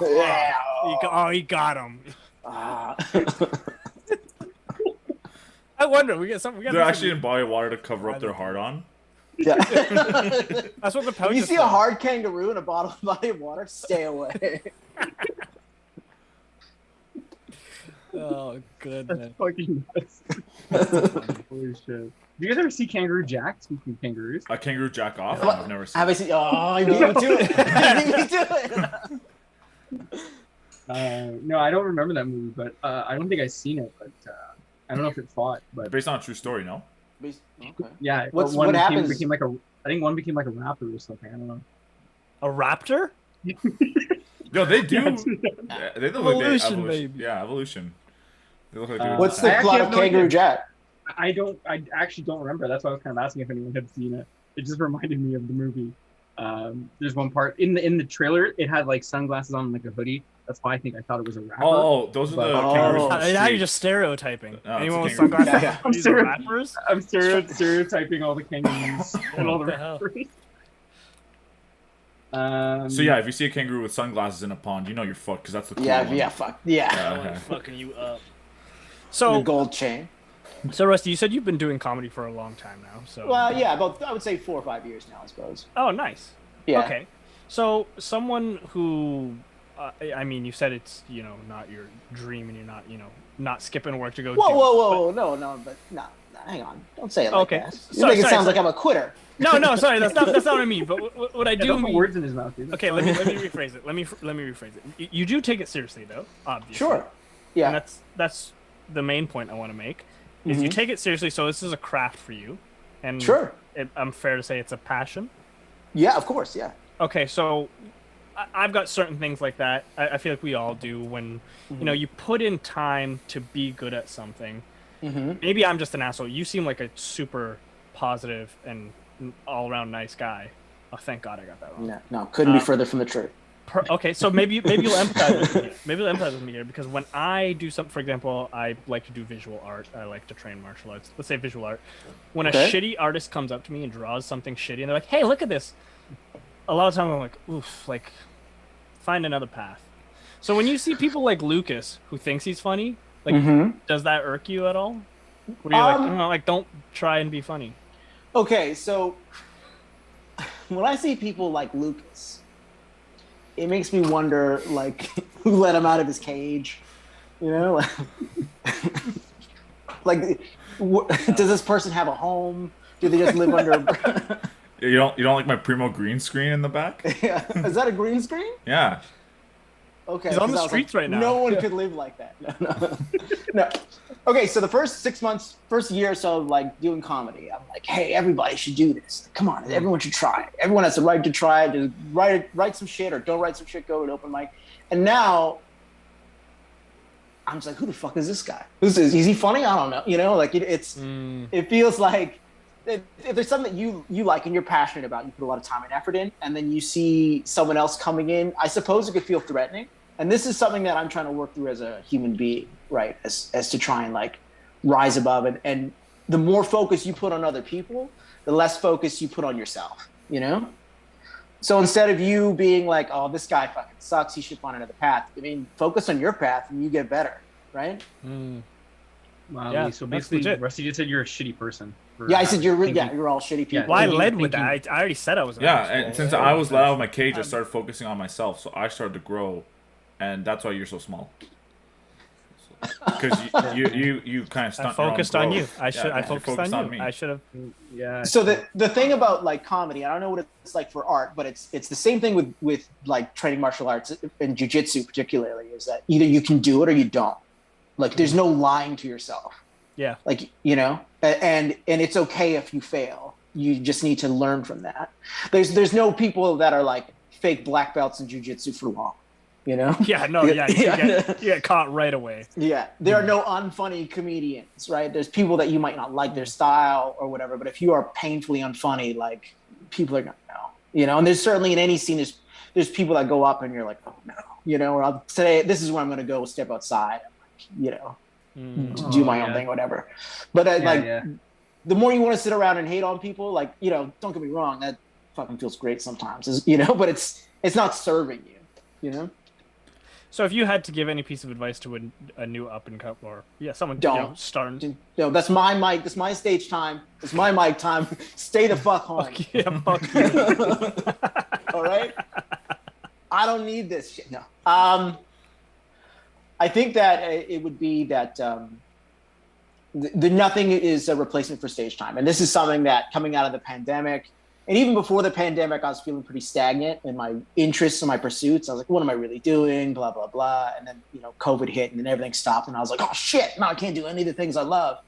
S2: yeah.
S3: He got him.
S2: Ah.
S3: I wonder. We got
S4: They're actually in body of water to cover up their hard on.
S2: Yeah.
S3: That's what the pouch
S2: If you
S3: is
S2: see
S3: for.
S2: a hard kangaroo in a body of water, stay away.
S3: Oh goodness.
S1: fucking nuts. Holy shit. Do you guys ever see Kangaroo Jack? Speaking of kangaroos.
S4: A kangaroo jack off. I've never seen.
S2: Have I seen? Oh, you beat me to it. You beat me to it.
S1: No, I don't remember that movie, but I don't think I've seen it. But I don't know if it fought. But
S4: Based on a true story, no?
S2: Okay.
S1: yeah,
S2: What happens?
S1: Became like I think one became like a rapper or something. I don't know.
S3: A raptor?
S4: No, they do.
S1: Yeah,
S4: They look like they
S3: Evolution, baby.
S4: Yeah, evolution. They look like they're
S2: What's
S1: I
S2: the
S1: actually
S2: plot
S1: have
S2: of
S1: no
S2: Kangaroo
S1: idea.
S2: Jack?
S1: I actually don't remember. That's why I was kind of asking if anyone had seen it. It just reminded me of the movie. There's one part in the trailer. It had like sunglasses on, and, like a hoodie. That's why I thought it was a rapper.
S4: Oh, those are the
S2: But-
S4: kangaroos.
S2: Oh.
S4: from the
S3: Now you're
S4: street.
S3: just stereotyping.
S4: No, it's
S3: Anyone
S4: a
S3: with
S4: kangaroo.
S3: sunglasses?
S2: Yeah, yeah.
S3: These are rappers?
S1: I'm stereotyping all the kangaroos and all the
S3: What the hell?
S1: rappers.
S4: So yeah, if you see a kangaroo with sunglasses in a pond, you know you're fucked because that's the cool one.
S2: Yeah, fuck. Yeah.
S4: Okay.
S3: Fucking you up.
S2: The
S3: So,
S2: gold chain.
S3: Rusty, you said you've been doing comedy for a long time now. So,
S2: Well, yeah, about I would say 4 or 5 years now, I suppose.
S3: oh, nice.
S2: Yeah.
S3: Okay. So, someone who, I mean, you said it's not your dream, and you're not skipping work to go.
S2: Whoa,
S3: do
S2: whoa,
S3: it,
S2: whoa, no, but no, hang on, don't say it like
S3: Okay.
S2: that. You
S3: Sorry,
S2: make it
S3: sorry,
S2: sound
S3: sorry.
S2: like I'm a quitter.
S3: No, sorry, that's not what I mean. But what I do
S1: Don't put
S3: mean.
S1: words in his mouth, dude.
S3: Okay, let me rephrase it. Let me rephrase it. You do take it seriously, though. Obviously.
S2: Sure. Yeah.
S3: And that's the main point I want to make. Is you take it seriously. So this is a craft for you, and
S2: Sure.
S3: I'm fair to say it's a passion.
S2: Yeah, of course. Yeah.
S3: Okay, so I've got certain things like that. I feel like we all do when you put in time to be good at something.
S2: Mm-hmm.
S3: Maybe I'm just an asshole. You seem like a super positive and all around nice guy. Oh, thank God I got that wrong.
S2: No, couldn't be further from the truth.
S3: Okay, so maybe you'll empathize with me here. Maybe you'll empathize with me here because when I do something, for example, I like to do visual art. I like to train martial arts. Let's say visual art. When
S2: Okay.
S3: a shitty artist comes up to me and draws something shitty, and they're like, "Hey, look at this," a lot of times I'm like, "Oof, like, find another path." So when you see people like Lukasz who thinks he's funny, like, does that irk you at all? Where you're like, don't try and be funny.
S2: Okay, so when I see people like Lukasz, it makes me wonder, like, who let him out of his cage? You know, like does this person have a home? Do they just live under?
S4: You don't like my Primo green screen in the back?
S2: Yeah. Is that a green screen?
S4: Yeah.
S2: Okay.
S3: He's on the
S2: 'cause I was
S3: streets right now.
S2: No one could live like that. No. No. Okay, so the first 6 months, first year or so of like doing comedy, I'm like, hey, everybody should do this. Come on, everyone should try it. Everyone has the right to try it. Just write some shit or don't write some shit, go to an open mic. And now I'm just like, who the fuck is this guy? Who's this? Is he funny? I don't know. You know, like it feels like if there's something that you like and you're passionate about, you put a lot of time and effort in, and then you see someone else coming in, I suppose it could feel threatening. And this is something that I'm trying to work through as a human being, right? As to try and like rise above it. And the more focus you put on other people, the less focus you put on yourself, you know? So instead of you being like, oh, this guy fucking sucks, he should find another path. I mean, focus on your path and you get better, right?
S1: Wow.
S3: Yeah,
S1: So
S3: that's
S1: basically,
S3: legit.
S1: Rusty just said you're a shitty person.
S2: Yeah, I said you're all shitty people.
S1: Yeah.
S3: Well, I
S1: Thinking-
S3: led with
S1: thinking-
S3: that. I already said I was. An
S4: Yeah,
S3: asshole.
S4: and since I was let out of my cage, I started focusing on myself. So I started to grow, and that's why you're so small. Because you kind of
S3: I
S4: stunt your own
S3: focused on you.
S4: growth.
S3: I should.
S4: Yeah,
S3: I
S4: you
S3: focused on you.
S4: me.
S3: I should have.
S1: Yeah.
S2: So the thing about like comedy, I don't know what it's like for art, but it's the same thing with like training martial arts and jiu-jitsu particularly, is that either you can do it or you don't. Like there's no lying to yourself.
S3: Yeah.
S2: Like, you know, and it's okay if you fail. You just need to learn from that. There's no people that are like fake black belts in jiu-jitsu for long, you know?
S3: Yeah. No. Yeah. You get caught right away.
S2: Yeah, there are no unfunny comedians, right? There's people that you might not like their style or whatever, but if you are painfully unfunny, like people are gonna know, you know. And there's certainly in any scene, there's people that go up and you're like, oh no, you know. Or today, this is where I'm gonna go step outside, and, like, you know, do my own thing, or whatever. But the more you want to sit around and hate on people, like, you know, don't get me wrong, that fucking feels great sometimes, you know. But it's not serving you, you know.
S3: So if you had to give any piece of advice to a new up and come, or someone
S2: Don't.
S3: starting.
S2: No, that's my mic. That's my stage time. It's my mic time. Stay the fuck home.
S3: Yeah, fuck you.
S2: All right. I don't need this shit. No. I think that it would be that the nothing is a replacement for stage time, and this is something that coming out of the pandemic. And even before the pandemic, I was feeling pretty stagnant in my interests and my pursuits. I was like, what am I really doing? Blah, blah, blah. And then, you know, COVID hit and then everything stopped. And I was like, oh, shit, no, I can't do any of the things I love.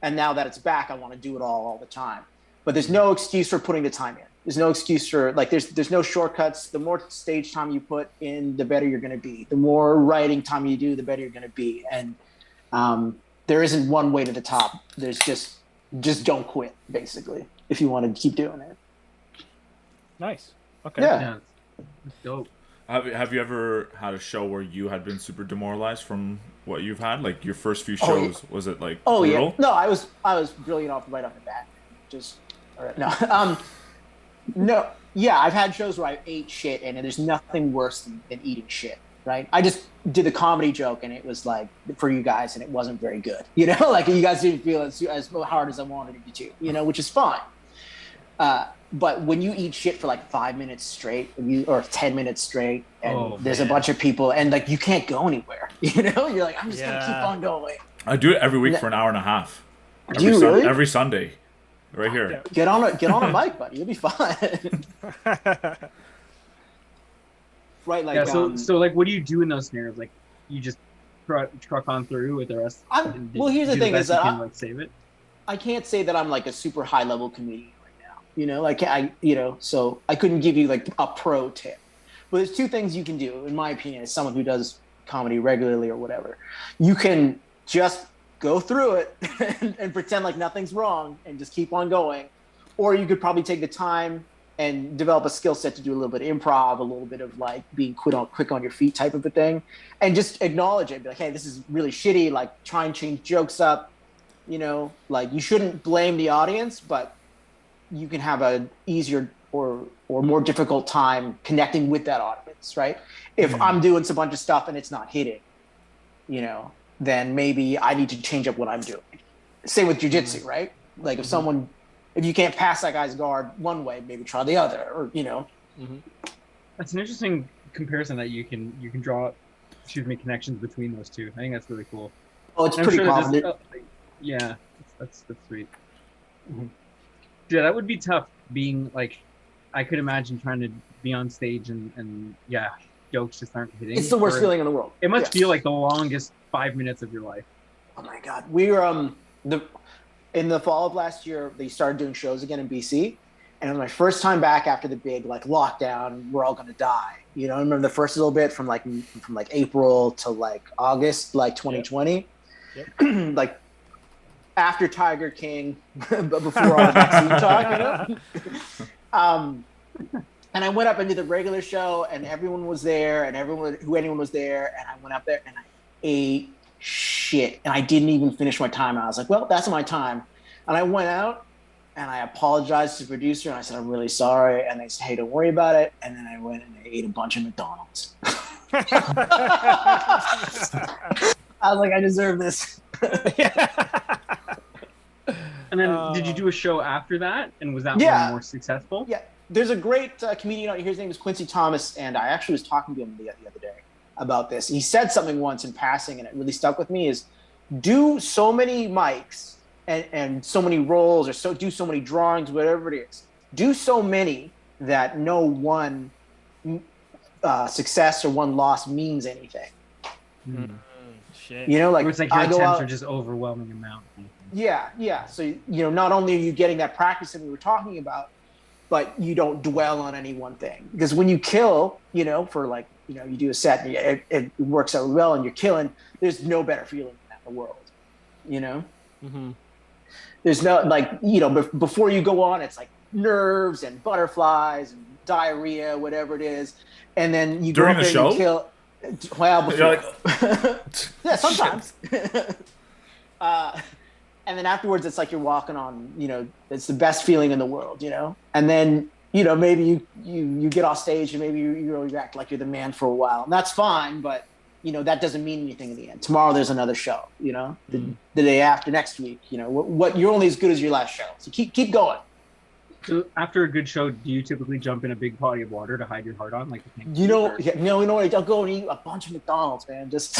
S2: And now that it's back, I want to do it all the time. But there's no excuse for putting the time in. There's no excuse for, like, there's no shortcuts. The more stage time you put in, the better you're going to be. The more writing time you do, the better you're going to be. And there isn't one way to the top. There's just don't quit, basically, if you want to keep doing it.
S3: Nice. Okay.
S2: Yeah.
S1: Dope.
S4: Have you ever had a show where you had been super demoralized from what you've had? Like your first few
S2: Oh,
S4: shows, was it like
S2: Oh
S4: brutal?
S2: yeah. No, I was brilliant right off the bat. Just all right. No. No. Yeah, I've had shows where I ate shit, and there's nothing worse than eating shit. Right. I just did the comedy joke, and it was like for you guys, and it wasn't very good. You know, like you guys didn't feel as hard as I wanted you to. You know, which is fine. But when you eat shit for like 5 minutes straight, or 10 minutes straight, and there's a bunch of people, and like you can't go anywhere, you know, you're like, I'm just gonna keep on going.
S4: I do it every week for an hour and a half.
S2: Do you really?
S4: Every Sunday, right here.
S2: Get on a mic, buddy. You'll be fine. Right, like
S1: Yeah. So like, what do you do in those scenarios? Like, you just truck on through with the rest.
S2: Well, here's the
S1: do
S2: thing
S1: best
S2: is that
S1: you can, like, save it.
S2: I can't say that I'm like a super high level comedian right now. You know, like so I couldn't give you like a pro tip. But there's two things you can do, in my opinion, as someone who does comedy regularly or whatever. You can just go through it and pretend like nothing's wrong and just keep on going. Or you could probably take the time and develop a skill set to do a little bit of improv, a little bit of like being quick on your feet type of a thing, and just acknowledge it. Be like, hey, this is really shitty. Like, try and change jokes up. You know, like, you shouldn't blame the audience, but you can have a easier or more difficult time connecting with that audience, right? If I'm doing a bunch of stuff and it's not hitting, you know, then maybe I need to change up what I'm doing. Same with jiu-jitsu, right? Like, if you can't pass that guy's guard one way, maybe try the other, or, you know.
S1: That's an interesting comparison that you can draw. choose make connections between those two. I think that's really cool.
S2: Oh, it's
S1: And I'm
S2: pretty
S1: sure that
S2: common.
S1: yeah, that's sweet. Yeah, that would be tough. Being like, I could imagine trying to be on stage and yeah, jokes just aren't hitting.
S2: It's the worst
S1: or-
S2: feeling in the world.
S1: It must
S2: Yeah.
S1: feel like the longest 5 minutes of your life.
S2: Oh my god, we were in the fall of last year. They started doing shows again in BC, and it was my first time back after the big like lockdown. We're all gonna die. You know, I remember the first little bit from like April to like August, like 2020,
S3: Yep.
S2: like after Tiger King, but before all the vaccine talk. You know. And I went up and did the regular show, and everyone was there, and anyone was there, and I went up there and I ate shit, and I didn't even finish my time. I was like, well, that's my time. And I went out and I apologized to the producer, and I said, I'm really sorry. And they said, hey, don't worry about it. And then I went and I ate a bunch of McDonald's. I was like, I deserve this.
S1: And then, did you do a show after that? And was that
S2: Yeah.
S1: one more successful?
S2: Yeah, there's a great comedian out here. His name is Quincy Thomas, and I actually was talking to him the other day about this. He said something once in passing, and it really stuck with me, is do so many mics and so many roles, or do so many drawings, whatever it is. Do so many that no one success or one loss means anything.
S3: Shit.
S2: You know, like
S1: Or it's like
S2: I
S1: your
S2: go
S1: attempts
S2: out.
S1: are just overwhelming amount.
S2: Yeah. So, you know, not only are you getting that practice that we were talking about, but you don't dwell on any one thing. Because when you kill, you know, for like, you know, you do a set and it works out well and you're killing, there's no better feeling than that in the world, you know?
S3: Mm-hmm.
S2: There's no, like, you know, before you go on, it's like nerves and butterflies and diarrhea, whatever it is. And then you
S4: During
S2: go up
S4: the
S2: there and
S4: show?
S2: you kill. Well, before.
S4: You're like,
S2: Yeah, sometimes. And then afterwards, it's like you're walking on, you know, it's the best feeling in the world, you know? And then, you know, maybe you get off stage and maybe you act like you're the man for a while. And that's fine, but, you know, that doesn't mean anything in the end. Tomorrow there's another show, you know? The day after, next week, you know, what you're only as good as your last show. So keep going.
S1: So after a good show, do you typically jump in a big body of water to hide your heart on? Like
S2: You know, you know what? I'll go and eat a bunch of McDonald's, man. Just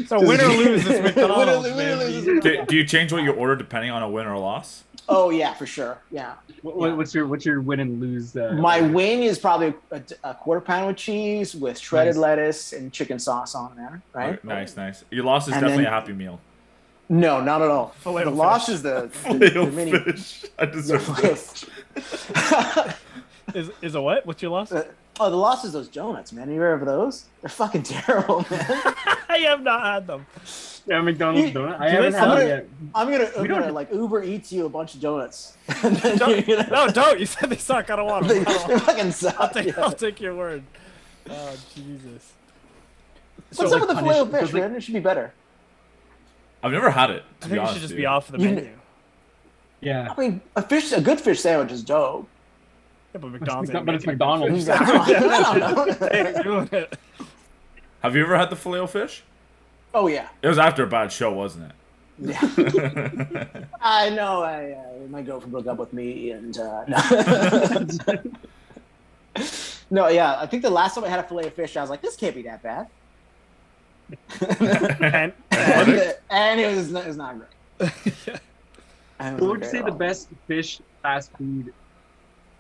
S3: So win or lose this
S2: Win or
S3: McDonald's,
S2: lose,
S3: man.
S2: win or lose.
S4: do you change what you order depending on a win or a loss?
S2: Oh yeah, for sure. Yeah.
S1: what's your win and lose?
S2: My wing is probably a quarter pound with cheese with shredded lettuce and chicken sauce on there, right?
S4: Nice. Your loss is
S2: And
S4: definitely
S2: then-
S4: a happy meal.
S2: No, not at all.
S3: Filet
S2: The
S3: fish.
S2: loss is the mini.
S4: Fish. I deserve this.
S3: Is a what? What's your loss?
S2: The loss is those donuts, man. You ever have those? They're fucking terrible, man.
S3: I have not had them.
S1: Yeah, McDonald's donut. I
S3: Do
S1: haven't
S3: they
S1: had
S3: sell
S1: it
S3: it?
S1: yet.
S2: I'm
S1: We
S2: gonna
S1: don't-
S2: like Uber Eats you a bunch of donuts. And then you're gonna-
S3: No, don't. You said they suck. I don't want
S2: they,
S3: them. I don't
S2: they
S3: want
S2: fucking suck.
S3: them.
S2: Yeah.
S3: I'll take your word. Oh Jesus.
S2: What's up with the filet of fish, man? It should be better.
S4: I've never had it.
S3: I
S4: To be
S3: think it
S4: honest,
S3: should just
S4: dude.
S3: be off the
S2: You-
S3: menu.
S1: Yeah.
S2: I mean, a good fish sandwich is dope.
S3: Yeah, but McDonald's. ain't
S1: But it's
S3: making
S1: McDonald's.
S2: I don't know.
S3: They ain't doing it.
S4: Have you ever had the Filet-O-Fish?
S2: Oh yeah.
S4: It was after a bad show, wasn't it?
S2: Yeah. I know. My girlfriend broke up with me, and no. No, yeah. I think the last time I had a fillet of fish, I was like, "This can't be that bad," and it was not great.
S1: What would you say the best fish fast food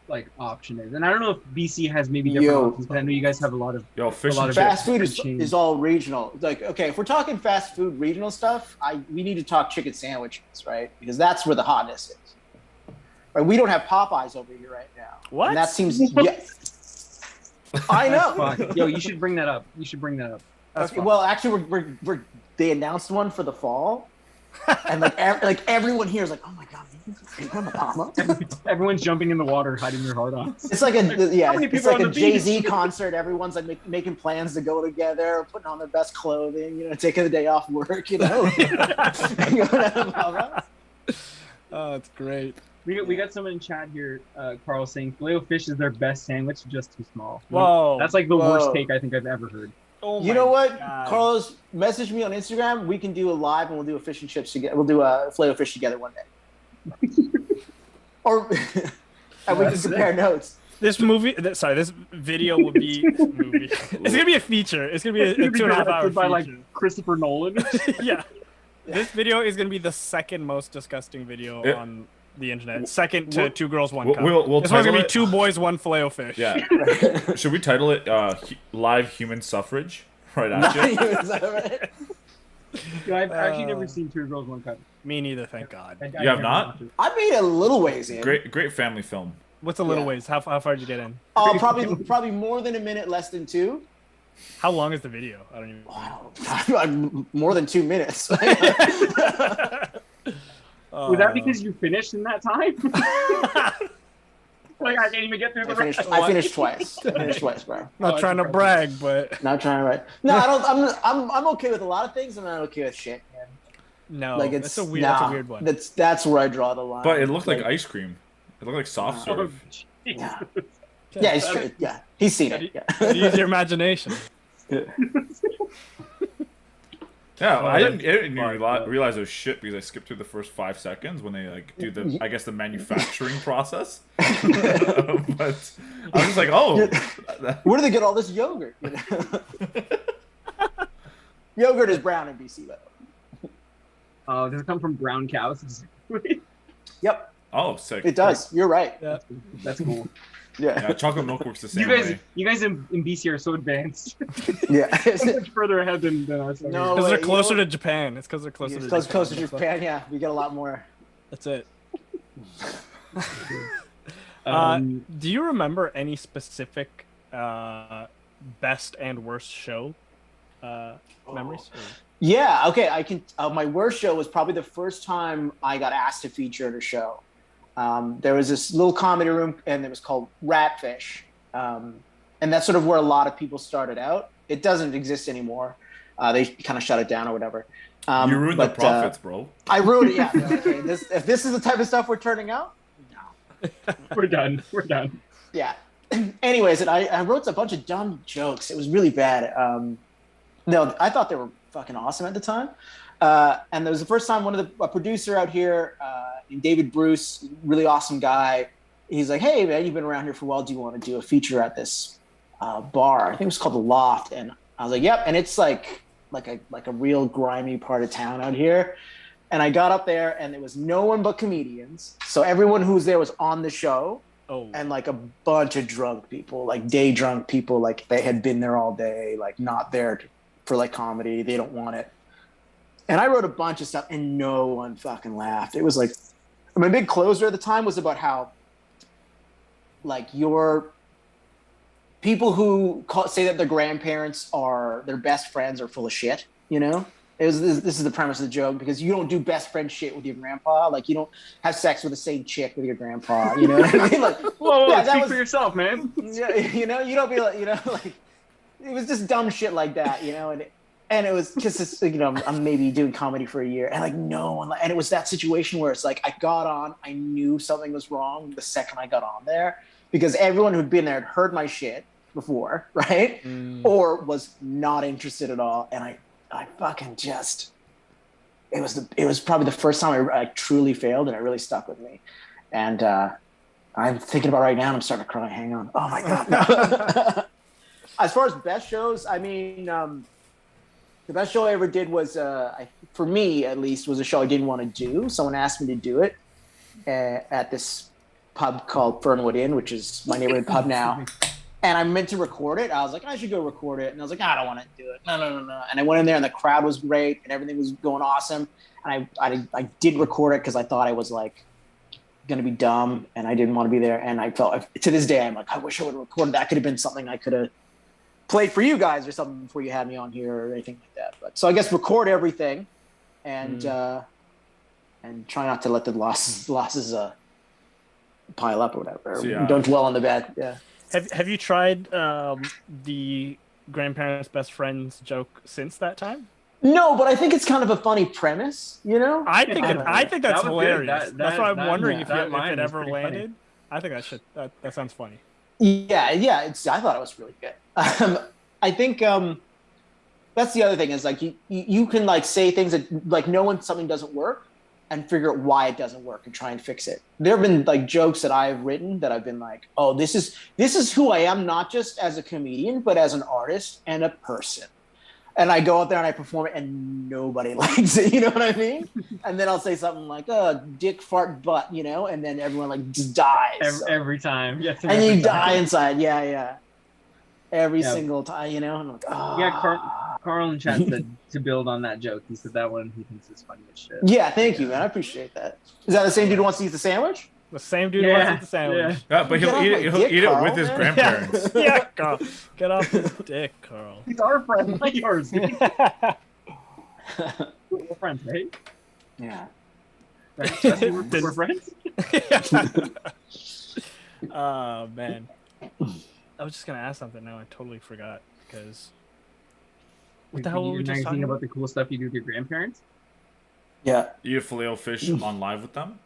S1: like option is? And I don't know if BC has maybe different
S2: Yo.
S1: options, but I know you guys have a lot of
S4: Yo, fish
S1: lot
S4: and
S1: of
S4: chips.
S2: Fast food
S1: Chain.
S2: is all regional. Like, okay, if we're talking fast food regional stuff, we need to talk chicken sandwiches, right? Because that's where the hotness is. Right? We don't have Popeyes over here right now.
S3: What?
S2: And that seems. Yeah. I know.
S1: fuck. Yo, you should bring that up.
S2: Okay, well, actually, we're they announced one for the fall, and like everyone here is like, oh my god, you want a Papa?
S1: Everyone's jumping in the water, hiding their heart on.
S2: It's like
S1: How many
S2: it's
S1: people
S2: like
S1: on
S2: a
S1: the beach?
S2: Jay-Z concert. Everyone's like making plans to go together, putting on their best clothing, you know, taking the day off work, you know. And going to have Papa.
S3: Oh, it's great.
S1: We got someone in chat here, Carl, saying Filet-O-Fish is their best sandwich, just too small.
S3: Whoa.
S1: That's like the worst
S2: Whoa.
S1: take I think I've ever heard.
S3: Oh
S2: You
S3: my
S2: know what,
S3: God.
S2: Carlos? Message me on Instagram. We can do a live, and we'll do a fish and chips together. We'll do a fillet of fish together one day. Or and we can compare notes.
S3: This video will be movie. It's gonna be a feature. It's gonna be a 2.5-hour feature.
S1: by like Christopher Nolan.
S3: Yeah. This video is gonna be the second most disgusting video on the internet. Second to Two Girls, One Cup.
S4: We'll
S3: this one's gonna be
S4: it,
S3: Two Boys, One Filet-O-Fish.
S4: Yeah. Should we title it Live Human Suffrage? Right after.
S1: I've actually never seen Two Girls, One Cup.
S3: Me neither, thank God.
S4: You have not?
S2: I made a little ways in.
S4: Great family film.
S3: What's a little ways? How far did you get in?
S2: Probably more than a minute, less than 2.
S3: How long is the video? I don't even.
S2: Wow, more than 2 minutes.
S1: Was that because you finished in that time? Like I can't even get through the rest.
S2: I finished twice. Bro.
S3: Not trying to brag, but
S2: not trying to write. No, I don't. I'm okay with a lot of things. I'm not okay with shit, man.
S3: No,
S2: like
S3: that's a weird one.
S2: That's where I draw the line.
S4: But it looked like ice cream. It looked like soft serve.
S2: Yeah. Yeah, he's true. Yeah, he's seen it. Yeah.
S3: Use your imagination.
S4: Yeah, I didn't realize it was shit because I skipped through the first 5 seconds when they like do the the manufacturing process. But I was just like, oh,
S2: where do they get all this yogurt? Yogurt is brown in BC, by the way.
S1: Oh, does it come from brown cows?
S2: Yep.
S4: Oh, sick.
S2: It does. You're right.
S3: Yeah.
S1: That's cool.
S2: Yeah.
S4: Chocolate milk works the same way.
S1: You guys in BC are so advanced.
S2: Yeah.
S1: So much further ahead than us.
S2: No,
S3: because they're closer to Japan. It's because they're closer to Japan.
S2: Closer to Japan, yeah. We get a lot more.
S3: That's it. Do you remember any specific best and worst show memories?
S2: Yeah, okay. I can. My worst show was probably the first time I got asked to feature at a show. There was this little comedy room, and it was called Ratfish, and that's sort of where a lot of people started out. It doesn't exist anymore. They kind of shut it down or whatever.
S4: You ruined the profits, bro.
S2: I ruined it. Yeah. Okay. If this is the type of stuff we're turning out, no.
S1: We're done.
S2: Yeah. Anyways, and I wrote a bunch of dumb jokes. It was really bad. No, I thought they were fucking awesome at the time. And there was the first time a producer out here, named David Bruce, really awesome guy. He's like, hey man, you've been around here for a while. Do you want to do a feature at this bar? I think it was called The Loft. And I was like, yep. And it's like a real grimy part of town out here. And I got up there and there was no one but comedians. So everyone who was there was on the show.
S3: Oh.
S2: And like a bunch of drunk people, like day drunk people, like they had been there all day, like not there for like comedy. They don't want it. And I wrote a bunch of stuff and no one fucking laughed. It was like, my big closer at the time was about how like your people who say that their grandparents are their best friends are full of shit, you know? This is the premise of the joke, because you don't do best friend shit with your grandpa. Like you don't have sex with the same chick with your grandpa, you know what I mean? Like,
S1: whoa, speak for yourself, man.
S2: Yeah, you know, you don't be like, you know, like it was just dumb shit like that, you know, and it was just, you know, I'm maybe doing comedy for a year and like no one, and it was that situation where it's like I got on, I knew something was wrong the second I got on there, because everyone who'd been there had heard my shit before, right? Or was not interested at all, and I fucking just, it was probably the first time I truly failed, and it really stuck with me. And I'm thinking about it right now, and I'm starting to cry. Hang on. Oh my God. No. As far as best shows, I mean, the best show I ever did was, for me at least, was a show I didn't want to do. Someone asked me to do it at this pub called Fernwood Inn, which is my neighborhood pub now. And I meant to record it. I was like, I should go record it. And I was like, I don't want to do it. No. And I went in there and the crowd was great and everything was going awesome. And I did record it because I thought I was like going to be dumb and I didn't want to be there. And I felt, to this day, I'm like, I wish I would have recorded. That could have been something I could have played for you guys or something before you had me on here or anything like that. But so I guess record everything and try not to let the losses pile up or whatever. So, yeah. Don't dwell on the bad. Yeah.
S3: Have you tried the grandparents' best friends joke since that time?
S2: No, but I think it's kind of a funny premise, you know?
S3: I think that's hilarious. That's why I'm wondering if it ever landed. Funny. I think that sounds funny.
S2: Yeah. I thought it was really good. I think that's the other thing is like you can like say things that like know when something doesn't work, and figure out why it doesn't work and try and fix it. There have been like jokes that I've written that I've been like, oh, this is who I am, not just as a comedian, but as an artist and a person. And I go out there and I perform it and nobody likes it, you know what I mean? And then I'll say something like, oh, dick, fart, butt, you know? And then everyone like just dies.
S1: Every time. Yes,
S2: and you die inside. Yeah. Every single time, you know? And I'm like, oh.
S1: Yeah, Carl in chat said to build on that joke. He said that one he thinks is funny as shit.
S2: Yeah, thank you, man. I appreciate that. Is that the same dude who wants to eat the sandwich?
S3: The same dude wants to eat the sandwich.
S4: Yeah, but he'll eat it with his grandparents.
S3: Yeah, Carl. Get off his dick, Carl.
S1: He's our friend, not yours. We're friends, right?
S2: Yeah.
S1: Right? Jesse, we're friends?
S3: Oh, man. I was just going to ask something now. I totally forgot because... What the hell were we just talking
S1: about? The cool stuff you do with your grandparents?
S2: Yeah.
S4: You Fillet Fish on live with them?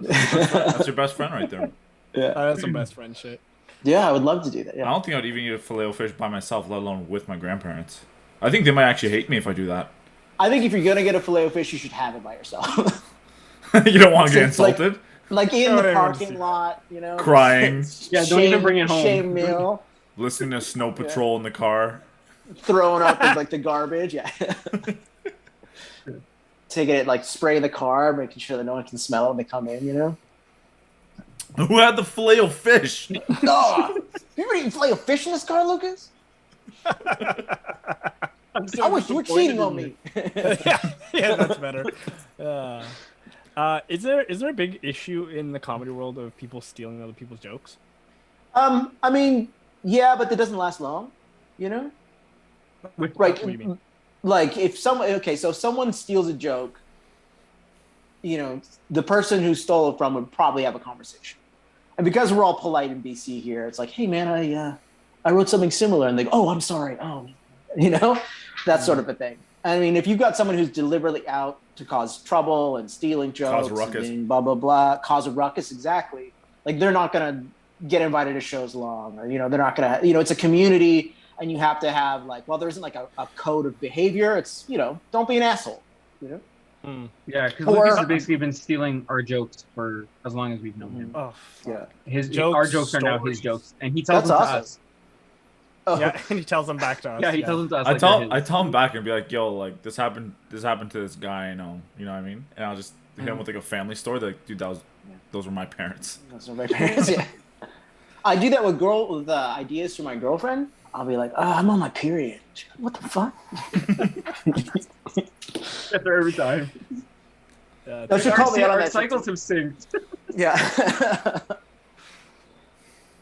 S4: That's your best friend right there.
S2: Yeah.
S3: That's some best friend shit.
S2: Yeah, I would love to do that. Yeah.
S4: I don't think I'd even eat a Fillet Fish by myself, let alone with my grandparents. I think they might actually hate me if I do that.
S2: I think if you're going to get a Filet-O-Fish, you should have it by yourself.
S4: You don't want to get insulted?
S2: Like in the parking lot, you know?
S4: Crying.
S1: Yeah, don't even bring it home.
S2: Shame meal.
S4: Listening to Snow Patrol in the car.
S2: Throwing up with like the garbage, yeah. Taking it, like spray the car, making sure that no one can smell it when they come in, you know?
S4: Who had the Filet-O-Fish?
S2: Oh, you ever eaten Filet-O-Fish in this car, Lucas? I wish you were cheating on me.
S3: yeah, that's better. Is there a big issue in the comedy world of people stealing other people's jokes?
S2: I mean, yeah, but that doesn't last long, you know?
S3: What do you mean?
S2: Like if someone steals a joke, you know, the person who stole it from would probably have a conversation. And because we're all polite in BC here, it's like, hey man, I wrote something similar, and they go, oh, I'm sorry. Oh, you know, that sort of a thing. I mean, if you've got someone who's deliberately out to cause trouble and stealing jokes,
S4: cause a ruckus,
S2: and blah blah blah, cause a ruckus, exactly. Like they're not gonna get invited to shows long, or you know, they're not gonna, you know, it's a community. And you have to have like, well, there isn't like a code of behavior. It's, you know, don't be an asshole, you know?
S1: Yeah, because Lukasz has basically been stealing our jokes for as long as we've known him.
S3: Oh,
S2: yeah.
S1: Our jokes are now his jokes, and he tells them to us.
S2: Oh.
S3: Yeah, and he tells them back to us.
S1: Yeah, he tells them to us.
S4: I tell him back and be like, yo, like this happened to this guy, you know what I mean? And I'll just hit him with like a family story. They're like, dude, those were my parents.
S2: Those were my parents. Yeah. I do that with ideas for my girlfriend. I'll be like, oh, I'm on my period. What the fuck?
S1: Get there every time.
S2: No, she called me out on that.
S1: Cycles have synced.
S2: Yeah.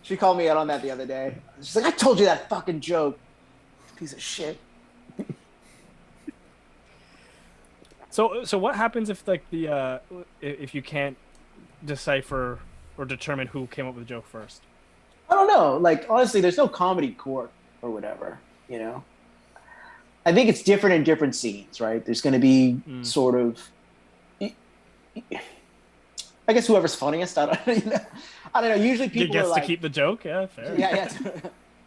S2: She called me out on that the other day. She's like, I told you that fucking joke. Piece of shit.
S3: So what happens if like if you can't decipher or determine who came up with the joke first?
S2: I don't know. Like honestly, there's no comedy court or whatever, you know. I think it's different in different scenes, right? There's going to be sort of, I guess whoever's funniest. I don't know. Usually people
S3: gets
S2: are like,
S3: to keep the joke. Yeah, fair.
S2: Yeah.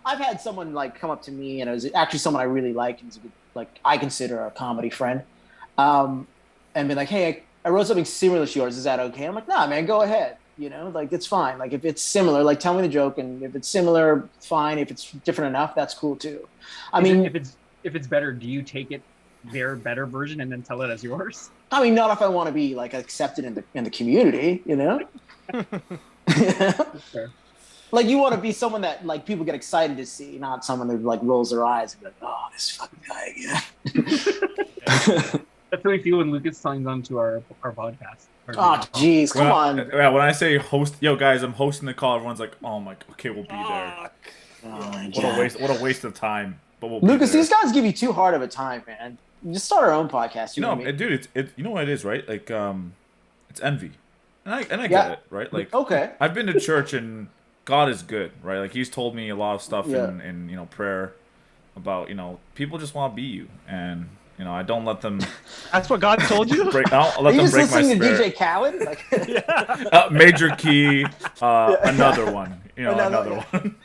S2: I've had someone like come up to me, and it was actually someone I really like, and like I consider a comedy friend, and be like, "Hey, I wrote something similar to yours. Is that okay?" I'm like, "Nah, man, go ahead. You know, like it's fine. Like if it's similar, like tell me the joke, and if it's similar, fine. If it's different enough, that's cool too." I mean,
S1: if it's better, do you take it their better version and then tell it as yours?
S2: I mean, not if I want to be like accepted in the community, you know.
S1: Sure.
S2: Like you want to be someone that like people get excited to see, not someone that like rolls their eyes and be like, "Oh, this fucking guy again."
S1: That's how we feel when Lukasz signs on to our podcast.
S2: Oh, jeez, come on.
S4: Yeah, when I say host, yo guys, I'm hosting the call. Everyone's like, "Oh my, okay, we'll be there." What a waste of time. But we'll
S2: Lukasz, these guys give you too hard of a time, man. You just start our own podcast. You know what I mean?
S4: Dude, it's you know what it is, right? Like, it's envy, and I get it, right? Like,
S2: okay,
S4: I've been to church and God is good, right? Like He's told me a lot of stuff in you know prayer about people just want to be you, and I don't let them.
S3: That's what God told you.
S2: I'll let them break my spirit. Are you listening to DJ Khaled? Like,
S4: major key, another one. Another one.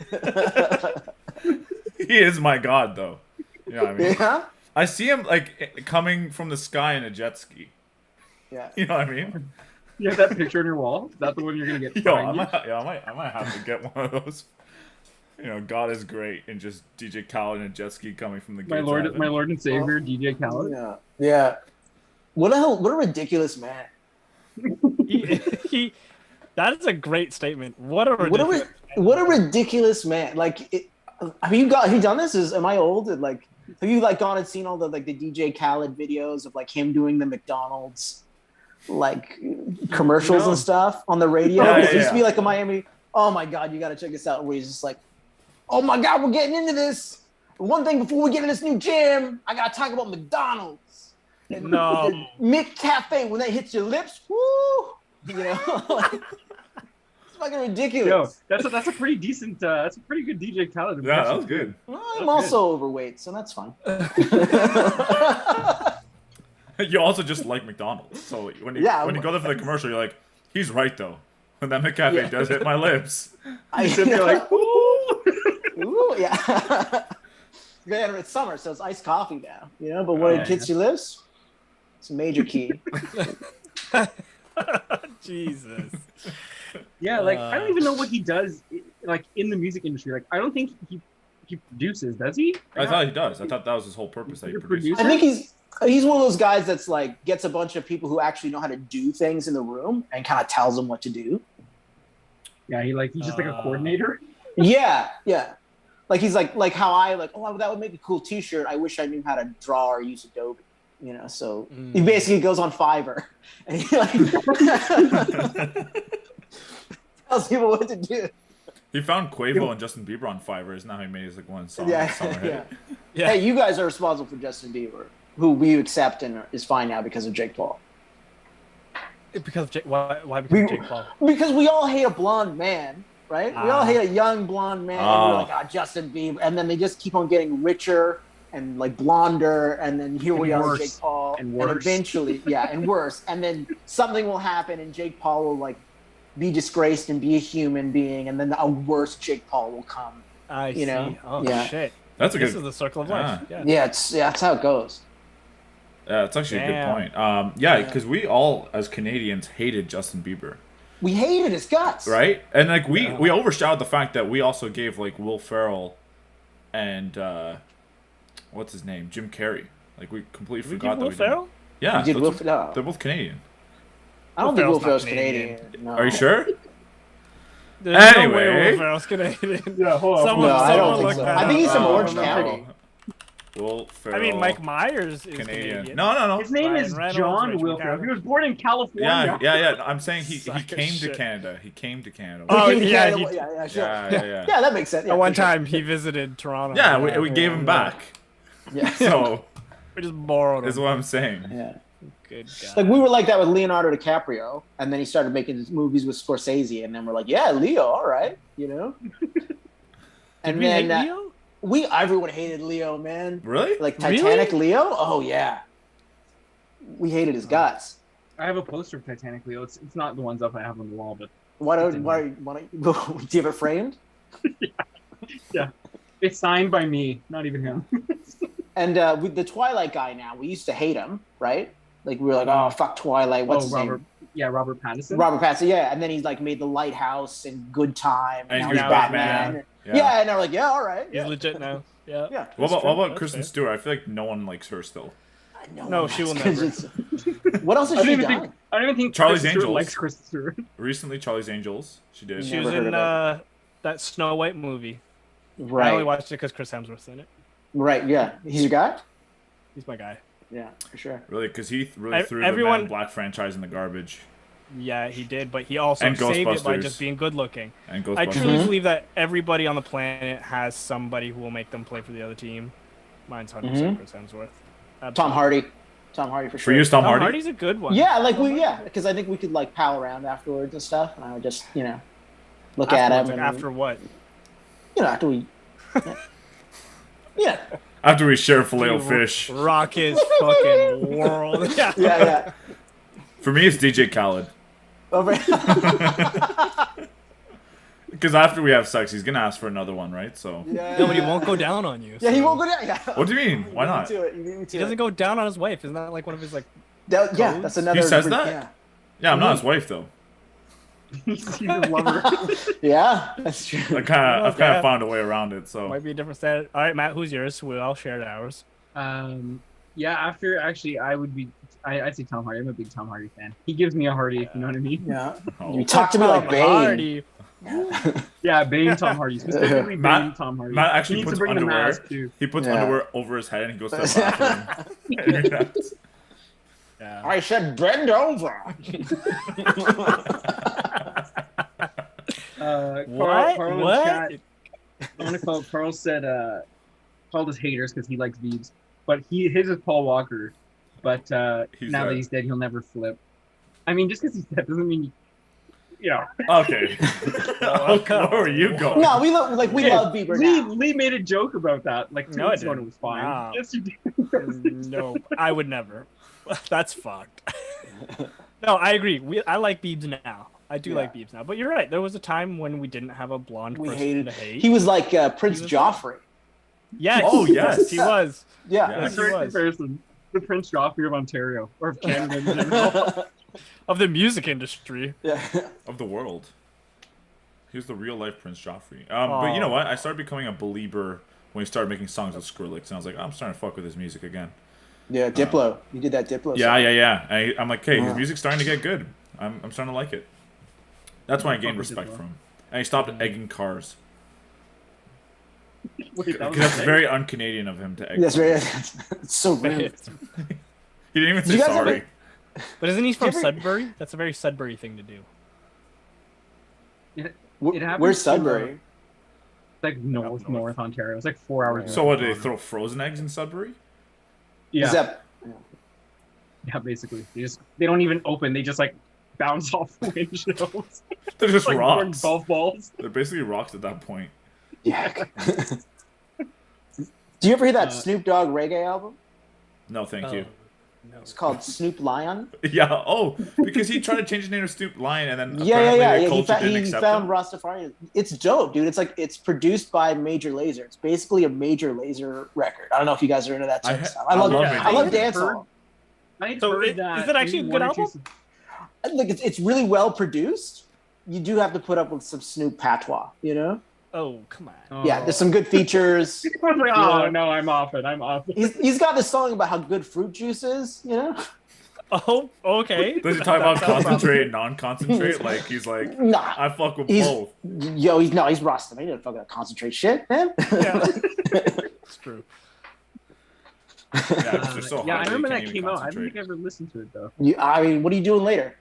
S4: He is my God, though. You know what I mean?
S2: Yeah.
S4: I see him like coming from the sky in a jet ski.
S2: Yeah.
S4: You know what I mean?
S1: You have that picture on your wall? Is that the one you're gonna get?
S4: Yo,
S1: behind you?
S4: I might have to get one of those. You know, God is great, and just DJ Khaled and a jet ski coming from the gates
S1: My
S4: of
S1: Lord
S4: heaven.
S1: and Savior, DJ Khaled.
S2: Yeah. Yeah. What a ridiculous man.
S3: he that is a great statement. What a
S2: ridiculous man. Like, have you done this? Am I old? Like, have you like gone and seen all the like the DJ Khaled videos of like him doing the McDonald's like commercials and stuff on the radio? It used to be like a Miami. Oh my God, you got to check this out. Where he's just like, oh my God, we're getting into this. One thing before we get in this new gym, I got to talk about McDonald's. And the Mick Cafe, when that hits your lips, woo! You know, like, it's fucking ridiculous.
S1: Yo, that's a pretty decent, that's a pretty good DJ Khaled impression.
S4: Yeah, that was good.
S2: Well, I'm also overweight, so that's fine.
S4: You also just like McDonald's, so when you go there for the commercial, you're like, he's right though. When that McCafe does hit my lips,
S2: I sit there like, ooh, ooh, yeah. It's summer, so it's iced coffee now, you know. But when it hits your lips, it's a major key.
S3: Jesus.
S1: Yeah, like I don't even know what he does, like in the music industry. Like I don't think he produces, does he?
S4: I thought he does. I thought that was his whole purpose that he produced.
S2: I think he's one of those guys that's like gets a bunch of people who actually know how to do things in the room and kind of tells them what to do.
S1: Yeah, he's just like a coordinator.
S2: Yeah. Like he's like how I like, oh, that would make a cool T-shirt. I wish I knew how to draw or use Adobe. You know, so he basically goes on Fiverr and he like tells people what to do.
S4: He found Quavo and Justin Bieber on Fiverr. Isn't that how he made his like one song?
S2: Yeah. Hey, you guys are responsible for Justin Bieber, who we accept and is fine now because of Jake Paul.
S3: Because of Jake, why because of Jake Paul?
S2: Because we all hate a blonde man, right? We all hate a young blonde man. And we're like, Justin Bieber, and then they just keep on getting richer and like blonder, and then here we are, Jake Paul, and eventually, and worse, and then something will happen, and Jake Paul will like be disgraced and be a human being, and then a worse Jake Paul will come.
S3: You know? Oh shit!
S4: That's a good.
S3: This is the circle of life.
S2: That's how it goes.
S4: Yeah, it's actually a good point. Because we all as Canadians hated Justin Bieber.
S2: We hated his guts,
S4: right? And like we overshadowed the fact that we also gave like Will Ferrell and what's his name, Jim Carrey. Like we completely forgot that
S3: Will Ferrell?
S4: Yeah,
S2: we did Will Ferrell.
S4: They're both Canadian.
S2: I don't think Will Ferrell's Canadian. No.
S4: Are you sure?
S3: There's no way Will Ferrell's Canadian.
S1: Yeah, hold on.
S2: I don't think so. I think he's from Orange County.
S4: Will Ferrell.
S3: I mean, Mike Myers is Canadian.
S4: No.
S1: His name is John Will Ferrell. He was born in California.
S4: Yeah. I'm saying he came to Canada. He came to Canada.
S3: Oh,
S2: yeah,
S3: sure.
S2: Yeah, that makes sense.
S3: At one time, he visited Toronto.
S4: Yeah, we gave him back.
S2: Yeah.
S4: So
S3: we just borrowed him.
S4: Is what I'm saying.
S2: Yeah.
S3: Good God.
S2: Like we were like that with Leonardo DiCaprio, and then he started making his movies with Scorsese, and then we're like, yeah, Leo, all right, you know.
S3: And then Leo?
S2: Everyone hated Leo, man.
S4: Really?
S2: Like Titanic Leo? Oh yeah. We hated his guts.
S1: I have a poster of Titanic Leo. It's not the ones up I have on the wall, but
S2: why don't do you have it framed?
S1: Yeah. It's signed by me, not even him.
S2: And with the Twilight guy now, we used to hate him, right? Like we were like, oh fuck Twilight. What's his name?
S1: Yeah, Robert Pattinson.
S2: Robert Pattinson, yeah. And then he's like made The Lighthouse and Good Time, and now he's
S4: Batman.
S2: Yeah, and they're like, yeah, all right.
S3: He's legit now. Yeah.
S4: What about Kristen Stewart? I feel like no one likes her still.
S3: No, she will never.
S2: What else has she done?
S1: I don't even think
S4: Charlie's
S1: Kristen
S4: Angels
S1: Stewart likes Kristen Stewart.
S4: Recently, Charlie's Angels. She did.
S3: She was in that Snow White movie.
S2: Right.
S3: I only watched it because Chris Hemsworth's in it.
S2: Right. Yeah. He's your guy.
S3: He's my guy.
S2: Yeah, for sure.
S4: Really, because he really threw the Man in Black franchise in the garbage.
S3: Yeah, he did, but he also saved it by just being good looking.
S4: And Ghostbusters.
S3: I truly believe that everybody on the planet has somebody who will make them play for the other team. Mine's 100% Chris Hemsworth. Absolutely.
S2: Tom Hardy for sure.
S4: For you, Tom Hardy?
S3: Hardy's a good one.
S2: Yeah, because I think we could like pal around afterwards and stuff, and I would just look at him.
S3: And after what?
S2: After we. Yeah.
S4: After we share Fillet Fish.
S3: Rock his fucking world.
S2: Yeah.
S4: For me, it's DJ Khaled. Because after we have sex, he's gonna ask for another one, right? So.
S3: Yeah, but he won't go down on you.
S2: Yeah, he won't go down. Yeah.
S4: What do you mean? Why not?
S3: He doesn't go down on his wife. Isn't that like one of his like
S2: Yeah, that's another.
S4: He says that?
S2: Yeah.
S4: Yeah, I'm not his wife though.
S1: He's a lover.
S2: Yeah, that's true.
S4: I've kind of found a way around it. So
S3: Might be a different set. All right, Matt, who's yours? I'll share ours.
S1: Yeah, after actually, I'd say Tom Hardy. I'm a big Tom Hardy fan. He gives me a Hardy, if you know what I mean.
S2: Yeah.
S4: Oh.
S2: You talk to me like Bane.
S3: Hardy.
S1: Yeah, Bane Tom Hardy. Specifically Bane Tom Hardy.
S4: Matt actually
S1: he needs
S4: puts
S1: to bring the
S4: underwear.
S1: mask too.
S4: He puts underwear over his head and he goes to the bathroom.
S3: Yeah.
S2: I said bend over.
S3: What?
S1: Carl in
S3: What?
S1: chat, I want to call Carl said called us haters because he likes Veebs, but his is Paul Walker. But now that he's dead, he'll never flip. I mean, just because he's dead doesn't mean
S4: Okay. Where are you going?
S2: No, we love Bieber now.
S1: Lee made a joke about that. Like 2
S3: No, I
S1: weeks ago, and
S3: didn't.
S1: it was fine.
S3: Wow.
S1: Yes, you did.
S3: No, I would never. That's fucked. No, I agree. I like Biebs now. I do like Biebs now. But you're right. There was a time when we didn't have a blonde
S2: We
S3: person
S2: hated.
S3: to hate.
S2: He was like Prince Joffrey.
S3: Yes.
S4: Oh, yes.
S3: He was.
S2: Yeah.
S3: Yes, he
S1: Great
S3: was.
S1: comparison. The Prince Joffrey of Ontario or of Canada in general.
S3: Of the music industry.
S2: Yeah.
S4: Of the world. He was the real life Prince Joffrey. But you know what? I started becoming a believer when he started making songs with Skrillex, and I was like, I'm starting to fuck with his music again.
S2: Yeah, Diplo. You did that Diplo.
S4: Yeah. I'm like, hey, his music's starting to get good. I'm starting to like it. That's when I gained respect from him. And he stopped egging cars.
S1: Wait, that
S4: Because
S1: was
S4: that's very un-Canadian of him to egg
S2: That's
S4: cars.
S2: very. It's so rude.
S4: He didn't even
S2: Did
S4: say
S2: you guys
S4: sorry.
S3: But isn't he from
S2: Did you
S3: Sudbury? That's a very Sudbury thing to do.
S1: It happens
S2: Where's
S1: to,
S2: Sudbury?
S1: like North Ontario. It's like 4 hours.
S4: So
S1: away
S4: what,
S1: from
S4: do they
S1: Toronto.
S4: throw frozen eggs in Sudbury?
S1: Yeah,
S2: Is that?
S1: yeah, basically. They don't even open. They just like bounce off windshields.
S4: They're just
S1: like
S4: rocks.
S1: golf balls.
S4: They're basically rocks at that point.
S2: Yeah. Do you ever hear that Snoop Dogg reggae album?
S4: No, thank you.
S3: No.
S2: It's called Snoop Lion.
S4: Yeah, because he tried to change his name to Snoop Lion, and then
S2: Yeah.
S4: apparently the
S2: He,
S4: culture didn't
S2: he
S4: accept
S2: found
S4: him.
S2: Rastafari. It's dope, dude. It's produced by Major Lazer. It's basically a Major Lazer record. I don't know if you guys are into that type of stuff. I love
S4: Major Lazer.
S2: dancehall.
S3: So is it actually a good album?
S2: Like it's really well produced. You do have to put up with some Snoop patois, you know?
S3: Oh, come on.
S2: Yeah, there's some good features.
S1: I was like, oh no, I'm off it.
S2: He's got this song about how good fruit juice is, you know?
S3: Oh, okay.
S4: Does he talk about concentrate and non-concentrate? Like, he's like,
S2: Nah.
S4: I fuck with
S2: He's
S4: both.
S2: he's Rasta. He didn't fucking concentrate shit, man.
S3: Yeah. It's true.
S4: Yeah, 'cause they're so
S1: Yeah,
S4: high
S1: I
S4: they
S1: remember
S4: can't
S1: that
S4: even
S1: came out. I don't
S4: concentrate.
S1: think I ever listened to it though.
S2: I mean, what are you doing later?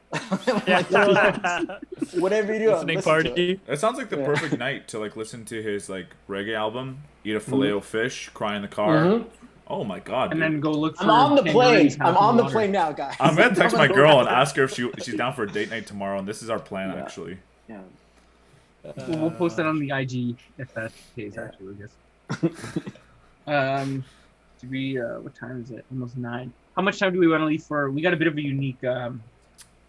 S3: Yeah.
S2: Whatever you do,
S3: Listening
S2: listen to it.
S3: party.
S4: It sounds like the
S2: Yeah.
S4: perfect night to like listen to his like reggae album, eat a filet of fish, cry in the car.
S2: Mhm.
S4: Oh my god!
S1: And
S4: dude.
S1: then go look for
S2: I'm on the plane.
S1: kangaroos
S2: I'm
S1: half
S2: on
S1: in
S2: the
S1: water.
S2: plane now, guys.
S4: I'm gonna text my girl and ask her if she's down for a date night tomorrow, and this is our plan
S2: Yeah.
S4: actually.
S2: Yeah.
S1: We'll post that on the IG if that's the case.
S2: Yeah.
S1: Actually, I guess. Do we? What time is it? Almost 9. How much time do we want to leave for? We got a bit of a unique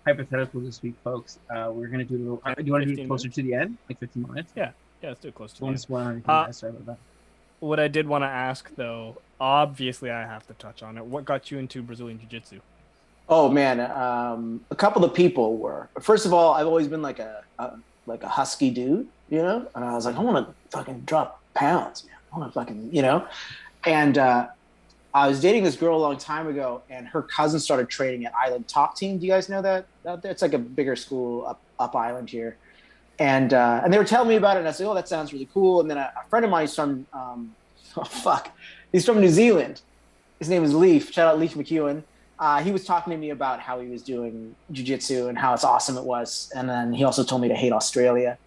S1: hypothetical this week, folks. We're gonna do a little. Do you want to do it
S3: 15
S1: closer to the end, like 15 minutes?
S3: Yeah, let's do it close to
S1: Don't want
S3: the
S1: to spoil anything.
S3: Uh,
S1: guys. Sorry about that.
S3: What I did want to ask, though, obviously I have to touch on it. What got you into Brazilian Jiu-Jitsu?
S2: Oh man, a couple of people were. First of all, I've always been like a husky dude, you know, and I was like, I want to fucking drop pounds, man. I want to fucking, you know, and I was dating this girl a long time ago, and her cousin started training at Island Top Team. Do you guys know that out there? It's like a bigger school up island here, and they were telling me about it, and I said, oh, that sounds really cool. And then a friend of mine is from, he's from New Zealand. His name is Leaf. Shout out Leaf McEwen. He was talking to me about how he was doing jiu-jitsu and how it's awesome it was, and then he also told me to hate Australia,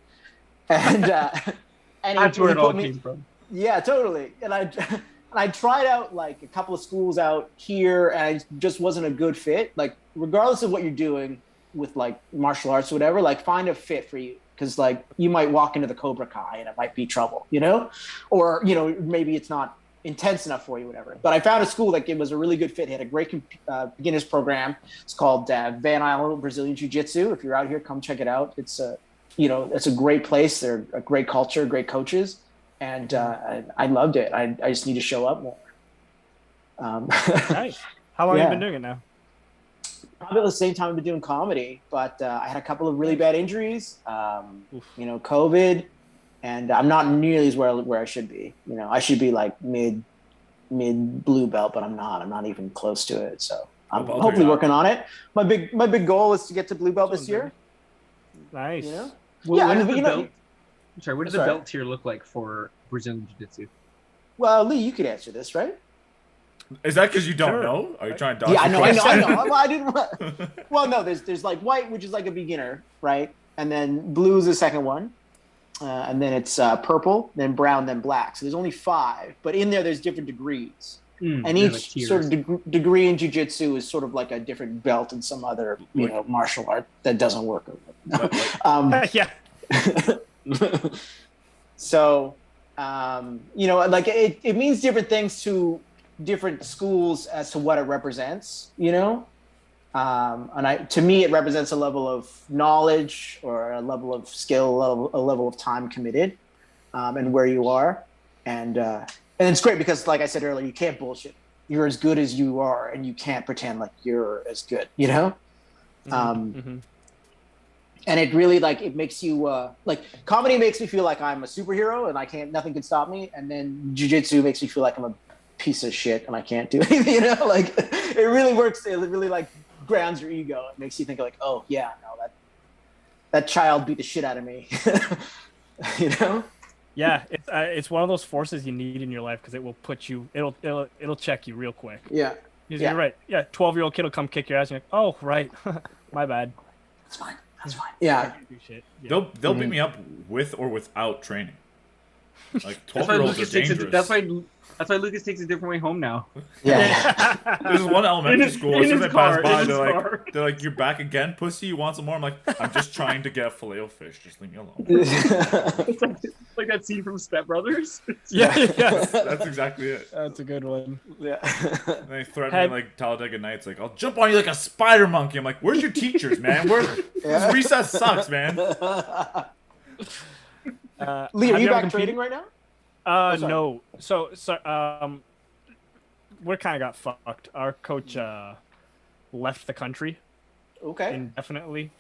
S2: and
S1: That's where it all came from.
S2: Yeah, totally. And I tried out like a couple of schools out here, and I just wasn't a good fit. Like, regardless of what you're doing with like martial arts or whatever, like find a fit for you, because like you might walk into the Cobra Kai and it might be trouble, you know, or you know maybe it's not intense enough for you, whatever. But I found a school that it was a really good fit. It had a great beginners program. It's called Van Island Brazilian Jiu-Jitsu. If you're out here, come check it out. It's it's a great place. They're a great culture, great coaches. And I loved it. I just need to show up more.
S3: Nice. How long have
S2: Yeah.
S3: you been doing it now?
S2: Probably at the same time I've been doing comedy, but I had a couple of really bad injuries. COVID, and I'm not nearly as where I should be. I should be like mid blue belt, but I'm not. I'm not even close to it. So I'm hopefully working on it. My big goal is to get to blue belt this year.
S3: Nice.
S1: Well, what does the belt tier look like for Brazilian Jiu-Jitsu?
S2: Well, Lee, you could answer this, right?
S4: Is that because you don't know? Are you trying to dodge?
S2: Yeah, I know. Well, I didn't. Well, no. There's like white, which is like a beginner, right? And then blue is the second one, and then it's purple, then brown, then black. So there's only 5, but in there's different degrees, and each sort of degree in jiu-jitsu is sort of like a different belt in some other martial art that doesn't work.
S3: Yeah.
S2: So, like it means different things to different schools as to what it represents, and to me it represents a level of knowledge or a level of skill, a level of time committed, and where you are, and it's great because, like I said earlier, you can't bullshit. You're as good as you are, and you can't pretend like you're as good, And it really it makes you comedy makes me feel like I'm a superhero and nothing can stop me, and then jiu-jitsu makes me feel like I'm a piece of shit and I can't do anything. It really works. It really grounds your ego. It makes you think oh yeah, no, that child beat the shit out of me.
S3: Yeah, it's one of those forces you need in your life because it will put you. It'll check you real quick.
S2: Yeah.
S3: You're right. Yeah, 12-year-old kid will come kick your ass. And you're like, oh right, my bad.
S2: That's fine. Yeah.
S4: They'll beat me up with or without training. 12-year-olds are dangerous.
S1: That's why Lukasz takes a different way home now.
S2: Yeah.
S4: There's one elementary school. As soon as they pass by, they're like, "You're back again, pussy. You want some more?" I'm like, "I'm just trying to get a Fillet Fish. Just leave me alone."
S1: It's like that scene from Step Brothers.
S3: Yeah.
S4: That's exactly it.
S3: That's a good one.
S2: Yeah.
S4: And they threaten me Talladega Nights, I'll jump on you like a spider monkey. I'm like, "Where's your teachers, man? This recess sucks, man."
S2: Lee, are you back training right now?
S3: No. So we kind of got fucked. Our coach left the country.
S2: Okay.
S3: Indefinitely.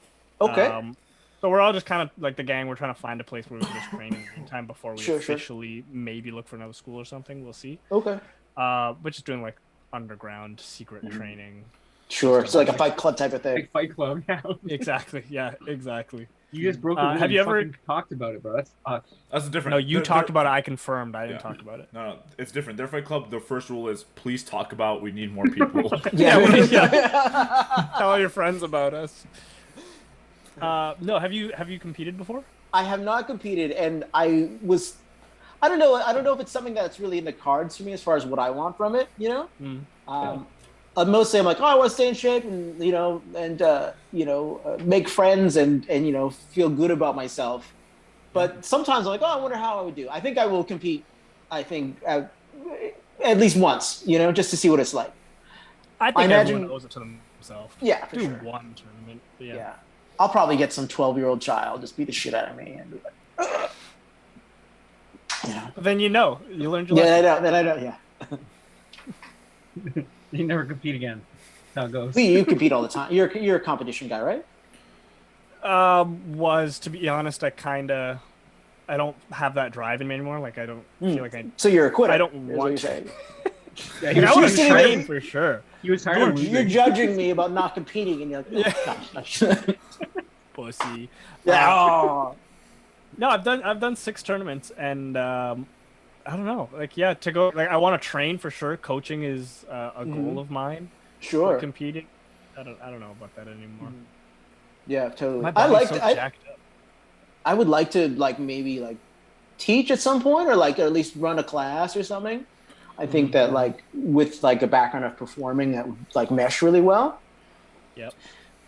S2: Okay.
S3: So we're all just kind of like the gang. We're trying to find a place where we can just train in the meantime before we officially maybe look for another school or something. We'll see.
S2: Okay.
S3: We're just doing underground secret training.
S2: Sure. So a Fight Club type of thing.
S1: Like Fight Club. Yeah.
S3: Exactly. Yeah. Exactly.
S1: You guys broke the rule.
S3: Have you ever
S1: talked about it, bro?
S4: That's different.
S3: No, you talked about it. I confirmed. I didn't talk about it.
S4: No, it's different. Their Fight Club, the first rule is please talk about. We need more people.
S3: Yeah. Tell all your friends about us. No, have you competed before?
S2: I have not competed, and I don't know if it's something that's really in the cards for me as far as what I want from it. Mostly I'm like, I want to stay in shape and make friends and feel good about myself. But sometimes I'm like, I wonder how I would do. I think I will compete. I think at least once, just to see what it's like.
S3: I think everyone owes it to themselves.
S2: Yeah, for
S3: do
S2: sure.
S3: one tournament. Yeah.
S2: I'll probably get some 12-year-old child just beat the shit out of me and be like,
S3: But then you learned your lesson.
S2: Then I know. Yeah.
S1: You never compete again. That's how it goes.
S2: You compete all the time. You're a competition guy, right?
S3: To be honest, I don't have that drive in me anymore. I don't feel like I.
S2: So you're a quitter.
S3: I don't want to.
S1: Yeah,
S3: I want to train for sure.
S1: He was tired of losing.
S2: You're judging me about not competing, and you're like,
S3: pussy.
S2: Yeah.
S3: No, I've done 6 tournaments, and I don't know. To go. I want to train for sure. Coaching is a goal of mine.
S2: Sure.
S3: Competing, I don't know about that anymore.
S2: Yeah, totally.
S3: My body's jacked up.
S2: I would like to maybe teach at some point, or at least run a class or something. I think that with a background of performing, that would mesh really well.
S3: Yep.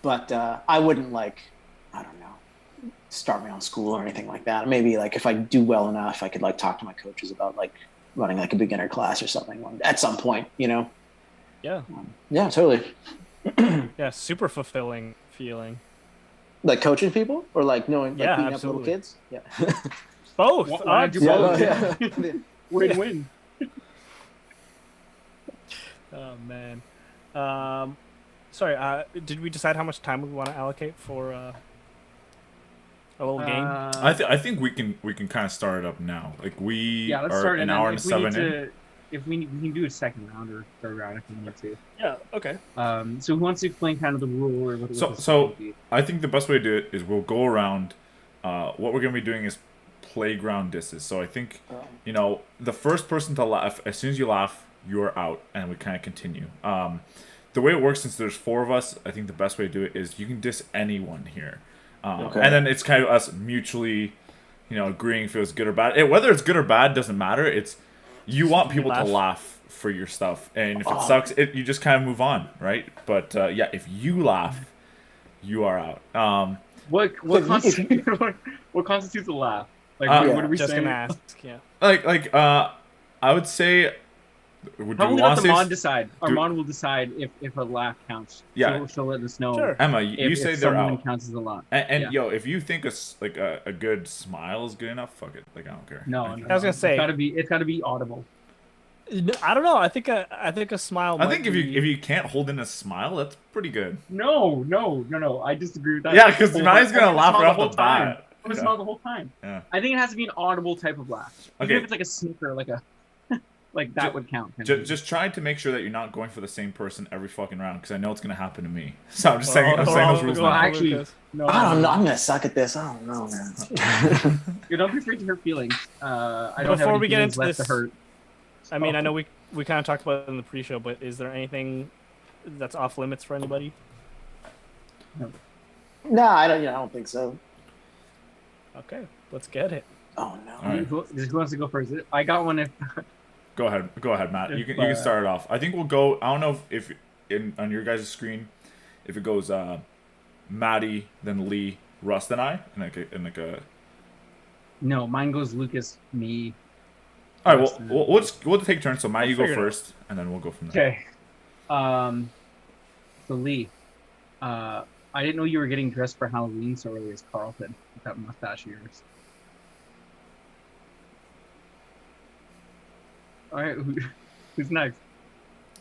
S2: But I wouldn't I don't know, start my own school or anything like that. Maybe if I do well enough, I could talk to my coaches about running a beginner class or something at some point.
S3: Yeah.
S2: Yeah, totally.
S3: Yeah, super fulfilling feeling.
S2: Coaching people or knowing beating
S3: absolutely.
S2: up little kids. Yeah.
S3: Both.
S1: Why do both?
S2: Yeah.
S1: Win-win.
S3: Oh man. Sorry, did we decide how much time we want to allocate for a little game?
S4: I think we can kind of start it up now. Like
S1: Yeah, let's
S4: are
S1: start
S4: an
S1: and
S4: hour
S1: then
S4: and
S1: if we
S4: 7
S1: need
S4: in.
S1: to, if we can do a second round or third round if we need to.
S3: Yeah. Okay.
S1: So who wants to explain kind of the rule or what this is
S4: So
S1: gonna be?
S4: I think the best way to do it is we'll go around. What we're gonna be doing is playground disses. So I think the first person to laugh, as soon as you laugh, you're out, and we kind of continue. The way it works, since there's 4 of us, I think the best way to do it is you can diss anyone here, and then it's kind of us mutually, agreeing if it was good or bad. Whether it's good or bad doesn't matter. It's you want people to laugh for your stuff, and if it sucks, you just kind of move on, right? But yeah, if you laugh, you are out.
S1: What constitutes a laugh? Like what are we
S3: just
S1: saying?
S3: gonna ask. Yeah.
S4: I would say. Do
S1: How
S4: we
S1: we
S4: want
S1: let
S4: to
S1: Armand
S4: say?
S1: decide? Armand will decide if a laugh counts.
S4: Yeah.
S1: She'll let us know.
S3: Sure.
S4: Emma, you say
S1: if
S4: they're
S1: someone
S4: out.
S1: counts as a laugh.
S4: And
S1: Yeah.
S4: if you think a good smile is good enough, fuck it. Like I don't care.
S1: No,
S3: I was gonna say
S1: it's gotta be audible.
S3: I don't know. I think a smile.
S4: I think if you can't hold in a smile, that's pretty good.
S1: No. I disagree with that.
S4: Yeah, because Matty's gonna laugh right off the
S1: time.
S4: bat.
S1: I'm gonna smile the whole time.
S4: Yeah.
S1: I think it has to be an audible type of laugh. Even
S4: Okay.
S1: if it's like a snicker, like a like that would count.
S4: Just try to make sure that you're not going for the same person every fucking round, because I know it's gonna happen to me. So I'm just saying those rules
S1: well,
S4: now.
S1: actually, no.
S2: I don't know. I'm gonna suck at this. I don't know, man.
S1: You don't be afraid to hurt feelings. I don't
S3: Before
S1: have
S3: we
S1: any
S3: get
S1: feelings
S3: into
S1: left
S3: this,
S1: to hurt.
S3: I mean, I know we kind of talked about it in the pre-show, but is there anything that's off limits for anybody?
S2: No, I don't think so.
S3: Okay, let's get it.
S2: Oh no.
S4: All right.
S1: Who wants to go first? I got one. If
S4: Go ahead, Matt. You can start it off. I think we'll go. I don't know if on your guys' screen, if it goes Matty, then Lee, Russ, then I, and like a.
S1: No, mine goes Lukasz, me.
S4: All right, well, we'll take turns. So Matt, you go
S3: figure it out.
S4: first, and then we'll go from there.
S1: Okay. So Lee, I didn't know you were getting dressed for Halloween so early as Carlton with that mustache of yours. All right, who's next?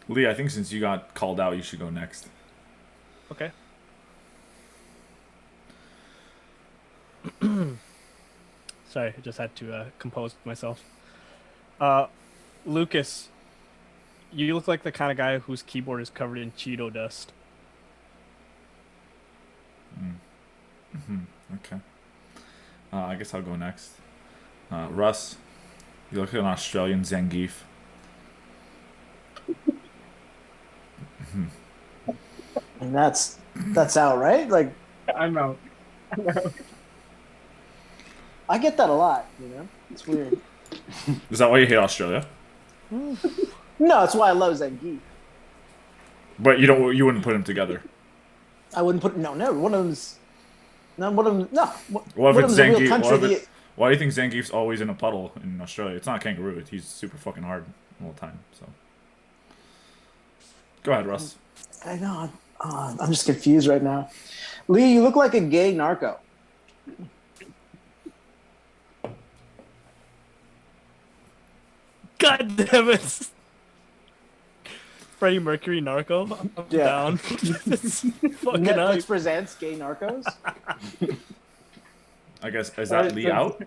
S4: Lee, I think since you got called out, you should go next.
S3: Okay. Sorry, I just had to compose myself. Lukasz, you look like the kind of guy whose keyboard is covered in Cheeto dust.
S4: Okay. I guess I'll go next. Russ, you look like an Australian Zangief.
S2: And that's out, right? Like
S1: I'm out.
S2: I get that a lot. It's weird.
S4: Is that why you hate Australia?
S2: No, that's why I love Zangief.
S4: But you wouldn't put them together.
S2: I wouldn't put never. One of them's no. One of them no.
S4: What if it's
S2: a real
S4: Zangief?
S2: country.
S4: Why do you think Zangief's always in a puddle in Australia? It's not a kangaroo. He's super fucking hard all the time. So go ahead, Russ.
S2: I know. I'm just confused right now. Lee, you look like a gay narco.
S3: God damn it! Freddie Mercury, Narco. I'm down. It's fucking
S2: Netflix
S3: hype.
S2: presents gay narcos.
S4: I guess is that Lee out?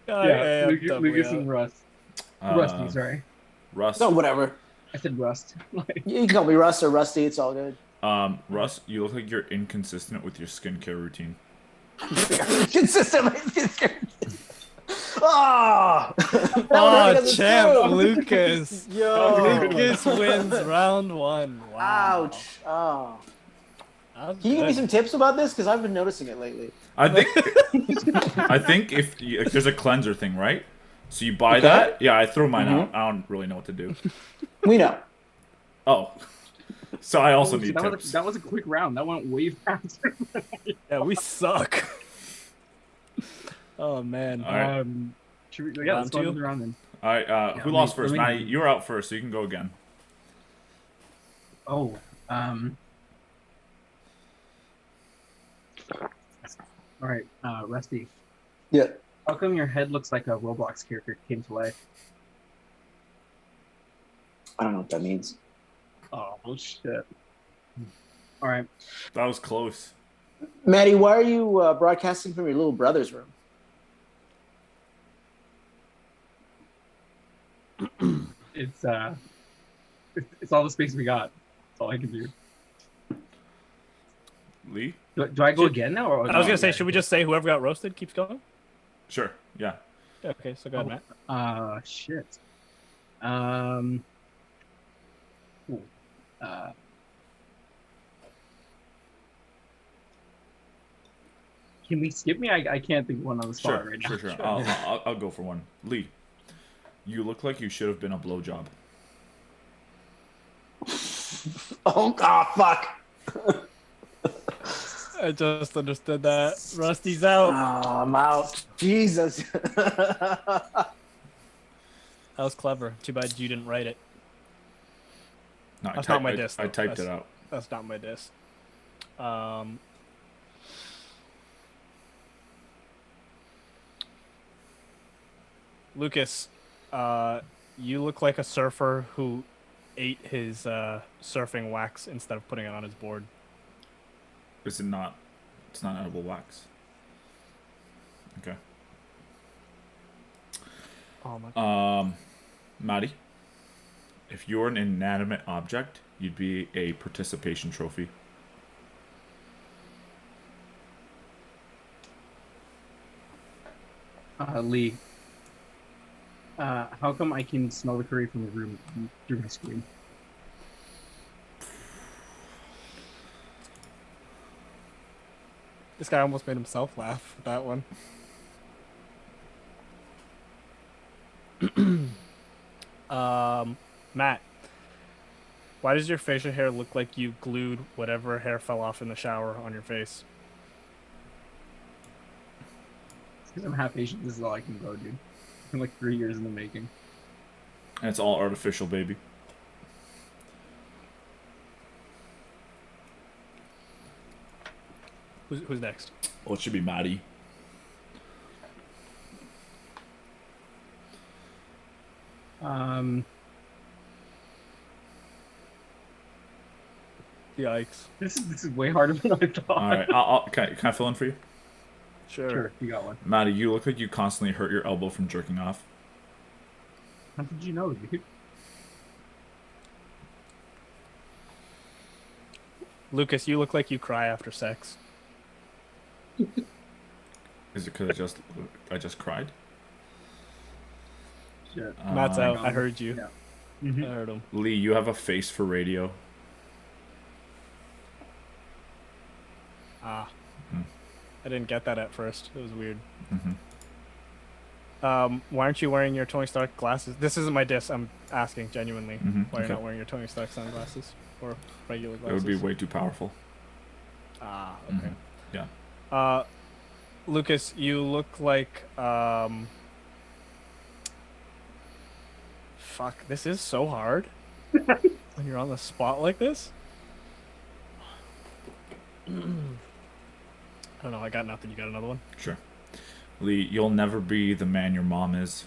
S1: Yeah,
S3: I'm definitely
S1: Lukasz
S3: out.
S1: and Rust. Rusty, sorry.
S4: Russ.
S2: No, whatever.
S1: I said Rust.
S2: You can call me Rust or Rusty. It's all good.
S4: Russ, you look like you're inconsistent with your skincare routine.
S2: Consistently. Oh,
S3: Oh, champ, Lukasz.
S2: Yo.
S3: Lukasz wins round 1. Wow.
S2: Ouch. Oh.
S3: That was
S2: Can you give me
S3: good.
S2: some tips about this? Because I've been noticing it lately.
S4: I think if there's a cleanser thing, right? So you buy that. Yeah, I throw mine out. I don't really know what to do.
S2: We know.
S4: Oh. So I also
S1: So
S4: need tips.
S1: that was a quick round. That went way faster.
S3: Yeah, we suck. Oh man.
S4: All right.
S1: Should we, let's go
S3: Round 2?
S1: another round then.
S4: All right. Who
S1: let
S4: lost
S1: me-
S4: first?
S1: let me-
S4: Matty, you're out first, so you can go again.
S1: Oh, all right, Rusty.
S2: Yeah.
S1: How come your head looks like a Roblox character came to life?
S2: I don't know what that means.
S1: Oh shit. All right.
S4: That was close.
S2: Matty, why are you broadcasting from your little brother's room?
S1: It's it's all the space we got. That's all I can do.
S4: Lee?
S1: Do I go again now? Or
S3: I was gonna say, should we just say whoever got roasted keeps going?
S4: Sure. Yeah.
S3: Okay, so go ahead, Matt.
S1: Shit. Ooh. Can we skip me? I can't think of one on the spot right now.
S4: Sure. I'll go for one. Lee, you look like you should have been a blowjob.
S2: Oh, fuck.
S3: I just understood that. Rusty's out.
S2: Oh, I'm out. Jesus.
S3: That was clever. Too bad you didn't write it.
S4: No,
S3: That's not my diss.
S4: I
S3: though.
S4: typed it out.
S3: That's not my diss. Lucas, you look like a surfer who ate his surfing wax instead of putting it on his board.
S4: Is it not? It's not edible wax. Okay.
S3: Oh my.
S4: Matty, if you're an inanimate object, you'd be a participation trophy.
S1: Lee. How come I can smell the curry from the room through my screen?
S3: This guy almost made himself laugh with that one. Matt, why does your facial hair look like you glued whatever hair fell off in the shower on your face?
S1: It's because I'm half Asian. This is all I can go, dude. I'm like 3 years in the making.
S4: And it's all artificial, baby.
S3: Who's next?
S4: Well, it should be Matty.
S3: Yikes.
S1: This is way harder than I thought.
S4: All right, can I fill in for you?
S1: Sure, you got one.
S4: Matty, you look like you constantly hurt your elbow from jerking off.
S1: How did you know, dude?
S3: Lucas, you look like you cry after sex.
S4: Is it because I just cried?
S1: Shit.
S3: Matt's out. I heard you.
S1: Yeah. Mm-hmm.
S3: I heard him.
S4: Lee, you have a face for radio.
S3: Ah.
S4: Hmm.
S3: I didn't get that at first. It was weird.
S4: Mm-hmm.
S3: Why aren't you wearing your Tony Stark glasses? This isn't my diss. I'm asking genuinely why you're
S4: okay.
S3: not wearing your Tony Stark sunglasses or regular
S4: It
S3: glasses.
S4: would be way too powerful.
S3: Ah, okay.
S4: Yeah.
S3: Lucas, you look like fuck, this is so hard when you're on the spot like this. I don't know, I got nothing. You got another one?
S4: Sure. Lee, you'll never be the man your mom is.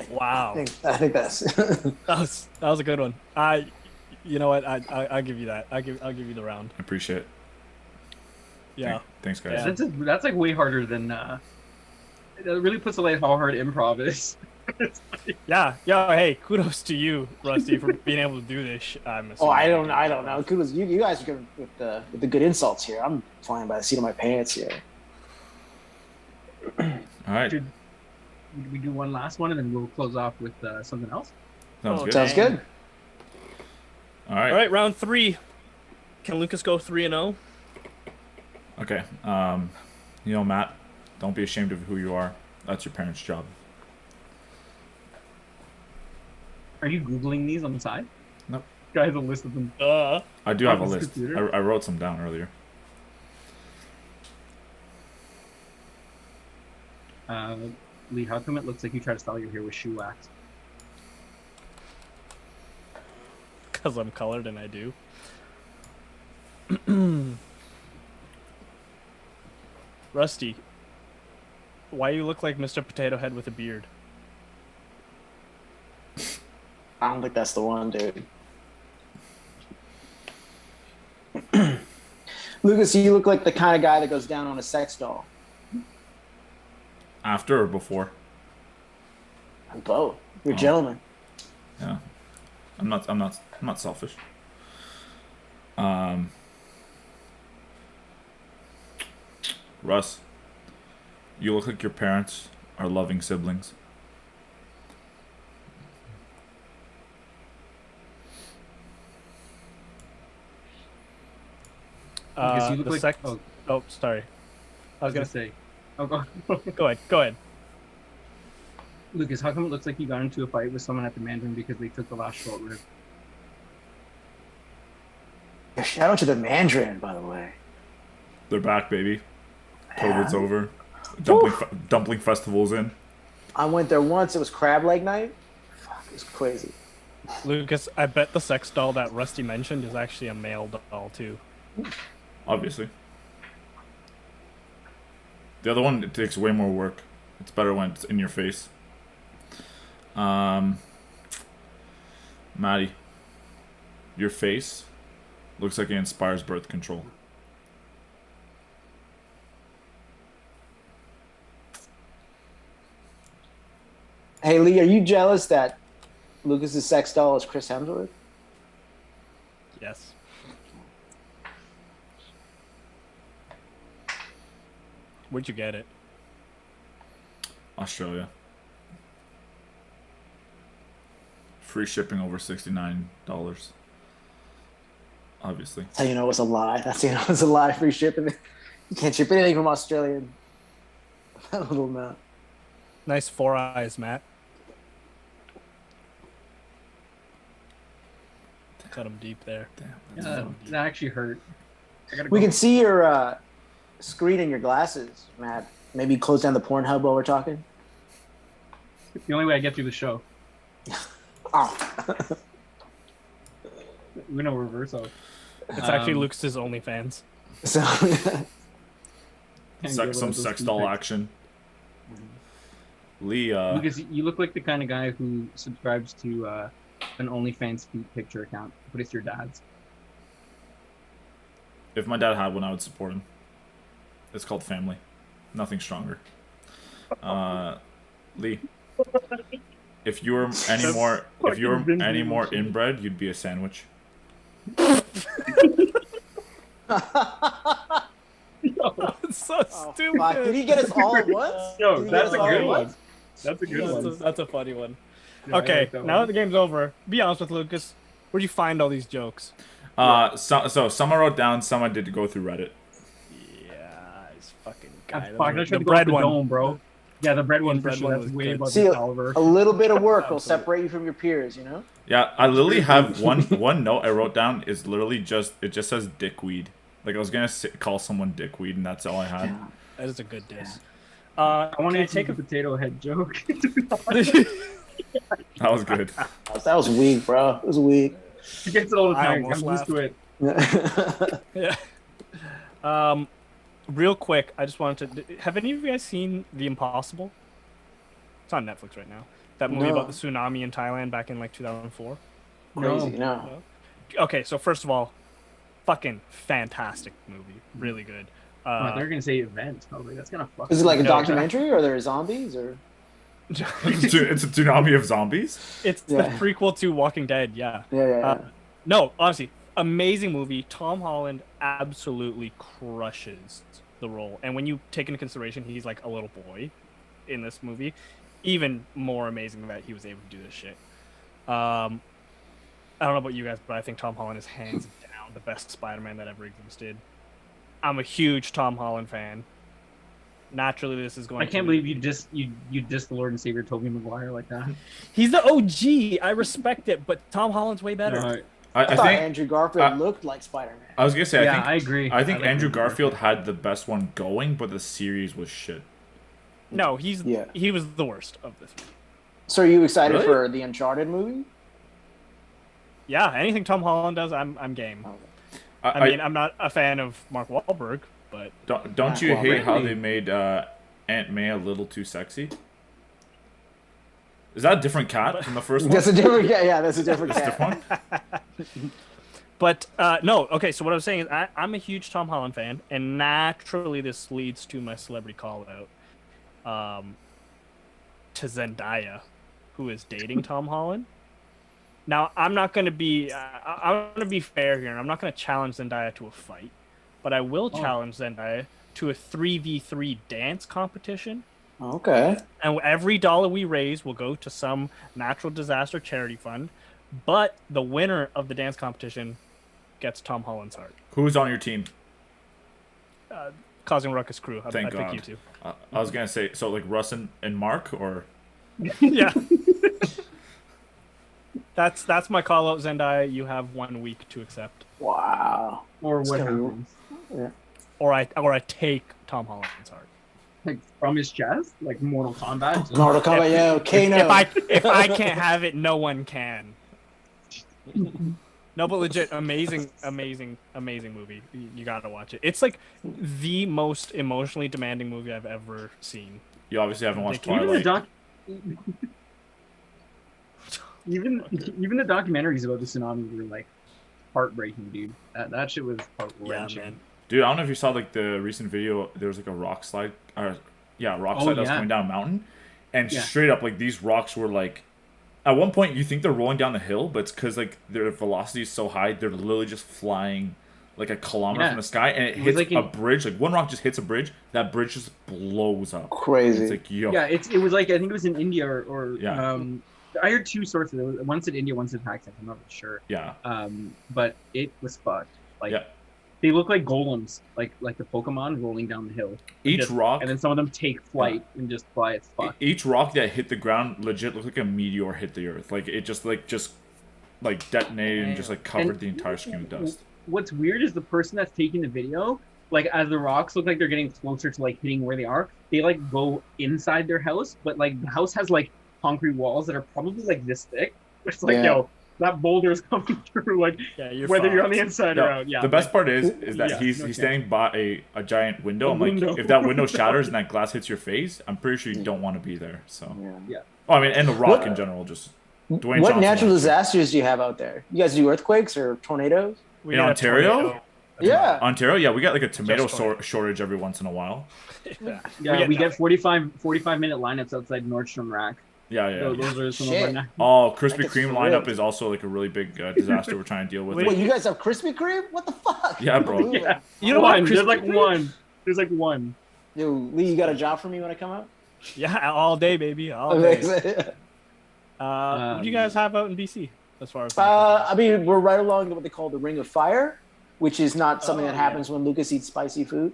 S3: Wow.
S2: I think that's
S3: that was a good one. You know what? I'll give you that. I'll give you the round.
S4: I appreciate it.
S3: Yeah.
S4: Thanks, guys.
S3: Yeah.
S1: That's like way harder than. It really puts away how hard improv is.
S3: Yeah. Hey, kudos to you, Rusty, for being able to do this. I'm
S2: Oh,
S3: assuming.
S2: I don't know. Kudos, you guys are good with the good insults here. I'm flying by the seat of my pants here.
S4: All right.
S1: Should we do one last one and then we'll close off with something else?
S4: Sounds good.
S2: Sounds good.
S4: All right.
S3: All right, round 3. Can Lucas go 3-0?
S4: Okay. Matt, don't be ashamed of who you are. That's your parents' job.
S1: Are you Googling these on the side?
S4: Nope.
S1: Guy has a list of them.
S4: I do have a
S1: his
S4: list.
S1: computer?
S4: I wrote some down earlier.
S1: Lee, how come it looks like you try to style your hair with shoe wax?
S3: Because I'm colored and I do. Rusty, why you look like Mr. Potato Head with a beard?
S2: I don't think that's the one, dude. Lucas, you look like the kind of guy that goes down on a sex doll.
S4: After or before?
S2: Both. You're a
S4: Oh.
S2: gentleman.
S4: Yeah. I'm not selfish. Russ, you look like your parents are loving siblings.
S1: Because you look
S3: The
S1: like.
S3: sex.
S1: Oh,
S3: Oh, sorry.
S1: I was gonna say. Oh, go.
S3: Go ahead. Go ahead.
S1: Lucas, how come it looks like you got into a fight with someone at the Mandarin because they took the last short rib?
S2: Shout out to the Mandarin, by the way.
S4: They're back, baby. COVID's
S2: Yeah.
S4: over. Dumpling festival's in.
S2: I went there once. It was crab leg night. Fuck, it was crazy.
S3: Lucas, I bet the sex doll that Rusty mentioned is actually a male doll too.
S4: Obviously. The other one, it takes way more work. It's better when it's in your face. Matty, your face looks like it inspires birth control.
S2: Hey, Lee, are you jealous that Lucas's sex doll is Chris Hemsworth?
S3: Yes. Where'd you get it?
S4: Australia. Free shipping over $69. Obviously.
S2: That's how you know it's a lie. That's how you know it's a lie. Free shipping. You can't ship anything from Australia. That little amount.
S3: Nice 4 eyes, Matt. Cut him deep there.
S4: Damn.
S1: That actually hurt. I gotta
S2: We
S1: go.
S2: can see your screen in your glasses, Matt. Maybe close down the Pornhub while we're talking.
S1: The only way I get through the show.
S2: Oh.
S1: We know reverse out.
S3: It's actually Lucas's OnlyFans.
S2: So
S4: Some sex doll action. Lee,
S1: Lucas, you look like the kind of guy who subscribes to an OnlyFans feet picture account, but it's your dad's.
S4: if my dad had one, I would support him. It's called family. Nothing stronger. Lee, if you were any more inbred, you'd be a sandwich.
S3: It's so stupid.
S2: fuck. Did he get us all at once?
S1: Yo,
S2: Did he
S1: that's
S2: get
S1: a
S2: us all
S1: good
S2: at
S1: one.
S2: once?
S1: That's a good one.
S3: That's a funny one.
S1: Yeah, I
S3: Okay,
S1: like that
S3: now
S1: one.
S3: that the game's over, be honest with Lucas. Where'd you find all these jokes?
S4: So some I wrote down, some I did go through Reddit.
S3: Yeah, this fucking
S1: I'm
S3: guy.
S1: fucking
S3: The
S1: trying to go
S3: bread
S1: with the
S3: one.
S1: dome, bro. Yeah, the bread one for
S3: bread
S1: sure.
S3: one
S1: That's
S3: was
S1: way
S3: good.
S1: above
S2: See,
S1: the caliber.
S2: a little bit of work will separate you from your peers, you know?
S4: Yeah, I literally have one note I wrote down is literally just says dickweed. Like I was gonna call someone dickweed, and that's all I had.
S3: That is a good diss.
S1: I wanted
S3: Can I
S1: to take
S3: take
S1: a potato head joke.
S4: That was good.
S2: That was weak, bro. It was weak.
S1: He gets it all the
S3: I
S1: time.
S3: almost
S1: I'm used to it.
S3: Yeah. Real quick, I just wanted to. Have any of you guys seen The Impossible? It's on Netflix right now. That movie
S2: No.
S3: about the tsunami in Thailand back in like 2004.
S2: Crazy, no.
S3: Okay, so first of all, fucking fantastic movie, really good.
S1: Oh, they're gonna say event. Probably that's gonna fuck.
S2: Is it like a
S3: No.
S2: documentary, or are there zombies, or?
S4: It's a tsunami of zombies.
S3: It's the
S2: Yeah.
S3: prequel to Walking Dead. Yeah.
S2: Yeah.
S3: No, honestly, amazing movie. Tom Holland absolutely crushes the role, and when you take into consideration he's like a little boy in this movie, even more amazing that he was able to do this shit. I don't know about you guys, but I think Tom Holland is hands down the best Spider-Man that ever existed. I'm a huge Tom Holland fan. Naturally, this is going.
S1: I can't believe you dissed the Lord and Savior Tobey Maguire like that.
S3: He's the OG. I respect it, but Tom Holland's way better.
S1: No,
S2: I
S4: I
S2: thought
S4: think
S2: Andrew Garfield looked like Spider-Man.
S4: I was gonna say.
S1: yeah, I agree.
S4: I think
S1: like
S4: Andrew
S1: Andrew
S4: Garfield had the best one going, but the series was shit.
S3: No,
S2: Yeah.
S3: he was the worst of this movie.
S2: So are you excited
S4: Really?
S2: for the Uncharted movie?
S3: Yeah, anything Tom Holland does, I'm game. I mean, I'm not a fan of Mark Wahlberg, but
S4: Don't you
S2: Well,
S4: hate how
S1: really?
S4: they made Aunt May a little too sexy? Is that a different cat from the first one?
S2: That's a different. Yeah, that's a different
S4: That's
S2: cat.
S4: different.
S3: But no, okay. So what I was saying is, I'm a huge Tom Holland fan, and naturally this leads to my celebrity call out, to Zendaya, who is dating Tom Holland. Now I'm not going to be, I'm going to be fair here, and I'm not going to challenge Zendaya to a fight, but I will challenge Zendaya to a 3v3 dance competition.
S2: Okay.
S3: And every dollar we raise will go to some natural disaster charity fund. But the winner of the dance competition gets Tom Holland's heart.
S4: Who's on your team?
S3: Causing Ruckus crew. I
S4: Thank
S3: pick
S4: God.
S3: you two.
S4: I was gonna say, so like Russ and Mark, or
S3: Yeah. That's my call out, Zendaya. You have 1 week to accept.
S2: Wow.
S1: Or what
S2: gonna be-
S1: happens?
S2: Yeah.
S3: Or I take Tom Holland's heart.
S1: Like from his chest, like Mortal Kombat.
S2: Mortal Kombat, yeah, Kano.
S3: If I can't have it, no one can. No, but legit, amazing movie. You gotta watch it. It's like the most emotionally demanding movie I've ever seen.
S4: you obviously haven't watched
S1: Even the
S4: Twilight.
S1: even the documentaries about the tsunami were like heartbreaking, dude. That shit was heart wrenching.
S3: man.
S4: Dude, I don't know if you saw like the recent video. There was like a rock slide, rock slide that was coming down a mountain, and straight up like these rocks were like. At one point, you think they're rolling down the hill, but it's because like their velocity is so high, they're literally just flying like a kilometer from the sky, and it hits
S1: like
S4: a bridge. Like one rock just hits a bridge, that bridge just blows up.
S2: Crazy.
S4: It's like yo.
S1: Yeah, it was like I think it was in India or
S4: Yeah.
S1: I heard two sources. One said India, one said Pakistan. I'm not really sure.
S4: Yeah.
S1: But it was fucked. Like
S4: Yeah.
S1: they look like golems, like the Pokemon rolling down the hill.
S4: Each rock,
S1: and then some of them take flight and just fly. It's fucked.
S4: each rock that hit the ground legit looked like a meteor hit the earth. Like it just detonated and just like covered the entire screen with dust.
S1: What's weird is the person that's taking the video, like as the rocks look like they're getting closer to like hitting where they are, they like go inside their house, but like the house has like concrete walls that are probably like this thick. It's like, yo, that boulder is coming through, like whether you're on the inside or out. Yeah.
S4: The best part is that he's standing by a giant window. I'm
S1: window.
S4: like, if that window shatters and that glass hits your face, I'm pretty sure you don't want to be there. So
S1: Yeah.
S4: Oh, I mean, and the rock in general, just Dwayne
S2: What
S4: Johnson
S2: natural
S4: likes it.
S2: disasters do you have out there? You guys do earthquakes or tornadoes?
S3: We
S4: In
S3: got a
S4: Ontario?
S3: tornado.
S2: Yeah.
S4: Ontario, yeah, we got like a tomato
S3: Just tornado.
S4: shortage every once in a while.
S1: Yeah, we get 45-minute lineups outside Nordstrom Rack.
S4: Yeah.
S1: Those are some
S2: Shit.
S1: of our.
S4: Oh, Krispy
S2: gets
S4: Kreme
S2: thrilled.
S4: lineup is also like a really big disaster we're trying to deal with.
S3: Wait,
S2: Wait, you guys have Krispy Kreme? What the fuck?
S4: Yeah, bro.
S1: Yeah.
S3: You know what?
S1: There's
S3: Krispy
S1: like
S3: Kreme?
S1: one. There's like one.
S2: Yo, Lee, you got a job for me when I come out?
S3: Yeah, all day, baby, all day.
S2: Okay.
S3: What do you guys have out in BC as far as?
S2: I mean, we're right along what they call the Ring of Fire, which is not something
S1: Oh,
S2: that happens when Lukasz eats spicy food.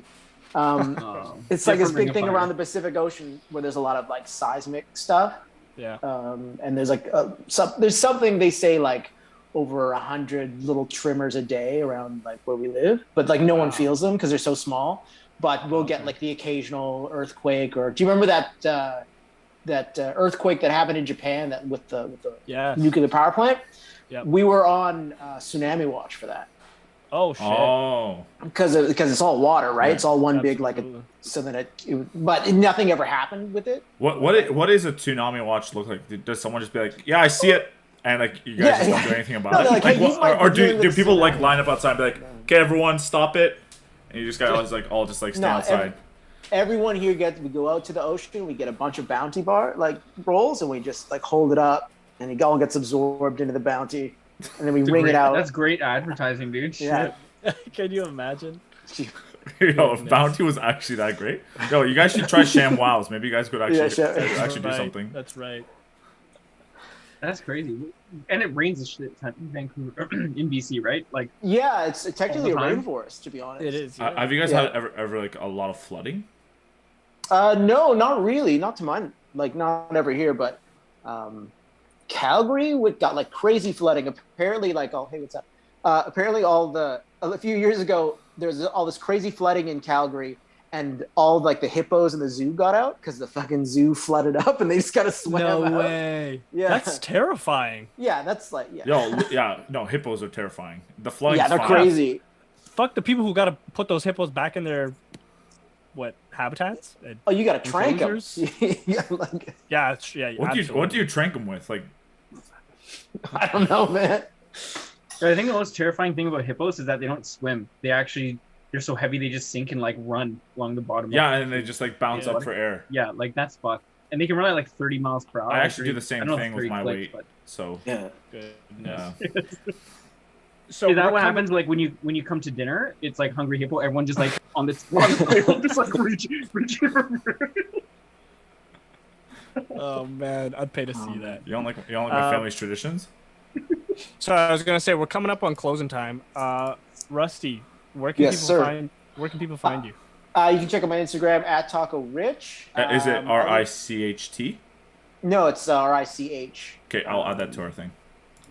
S1: Oh.
S2: It's like this
S1: Different Ring
S2: big
S1: of
S2: thing
S1: Fire.
S2: around the Pacific Ocean where there's a lot of like seismic stuff.
S3: Yeah.
S2: And there's like there's something they say like over 100 little tremors a day around like where we live, but like no one feels them because they're so small. But we'll get like the occasional earthquake. Or do you remember that earthquake that happened in Japan that with the
S3: Yeah.
S2: nuclear power plant?
S3: Yep.
S2: We were on tsunami watch for that
S3: Oh shit.
S4: Oh,
S2: because it's all water, right?
S4: Yeah.
S2: It's all one big like
S3: Absolutely.
S2: so that but nothing ever happened with it.
S4: what is a tsunami watch look like? Does someone just be like, yeah, I see it, and like you guys
S2: Yeah,
S4: just don't
S2: yeah.
S4: do anything about
S2: No,
S4: it?
S2: they're like,
S4: Like,
S2: hey, you might
S4: or
S2: be
S4: do
S2: dealing with
S4: people like
S2: tsunami.
S4: line up outside and be like, okay, everyone, stop it, and you just guys like all just like stay outside?
S2: Everyone here we go out to the ocean, we get a bunch of bounty bar like rolls, and we just like hold it up, and it all gets absorbed into the bounty, and then we ring it out.
S1: That's great advertising, dude.
S2: Yeah.
S3: Can you imagine?
S4: Yo, if Bounty was actually that great, yo, you guys should try Sham Wows. Maybe you guys could actually
S2: Yeah,
S4: do
S3: Right,
S4: something.
S3: That's right.
S1: That's crazy. And it rains a shit ton in Vancouver, in BC, right? Like,
S2: Yeah, it's technically a
S1: All the time?
S2: rainforest, to be honest.
S3: It is. Yeah.
S4: Have you guys
S2: Yeah.
S4: had ever like a lot of flooding?
S2: No, not really. Not to mine. Like not ever here, but Calgary got like crazy flooding. Apparently, like hey, what's up? Apparently, a few years ago, there was all this crazy flooding in Calgary, and all like the hippos in the zoo got out because the fucking zoo flooded up, and they just gotta swim
S3: No
S2: out.
S3: way.
S2: Yeah.
S3: That's terrifying.
S2: Yeah, that's like
S4: Yo, yeah, no, hippos are terrifying. The flooding.
S2: yeah, they're crazy.
S3: fuck the people who gotta put those hippos back in their habitats.
S2: Oh, you gotta trank them.
S3: Enclosures?
S2: Yeah, like,
S3: Yeah,
S4: What do you trank them with? Like,
S2: I don't know, man.
S1: I think the most terrifying thing about hippos is that they don't swim. They're so heavy they just sink and like run along the bottom.
S4: yeah, and they just like bounce up for air.
S1: Yeah, like that's fucked. And they can run at like 30 miles per hour.
S4: I
S1: like
S4: actually do the same thing with my weight. So
S2: Yeah.
S4: yeah.
S3: So
S1: is that what happens like when you come to dinner? It's like hungry hippo. Everyone just like on the table, just like reaching for
S3: Oh man, I'd pay to see that.
S4: You don't like my family's traditions?
S3: So I was gonna say we're coming up on closing time. Rusty, where can people find you?
S2: You can check out my Instagram at Taco Rich.
S4: Is it RICHT?
S2: No, it's RICH.
S4: Okay, I'll add that to our thing.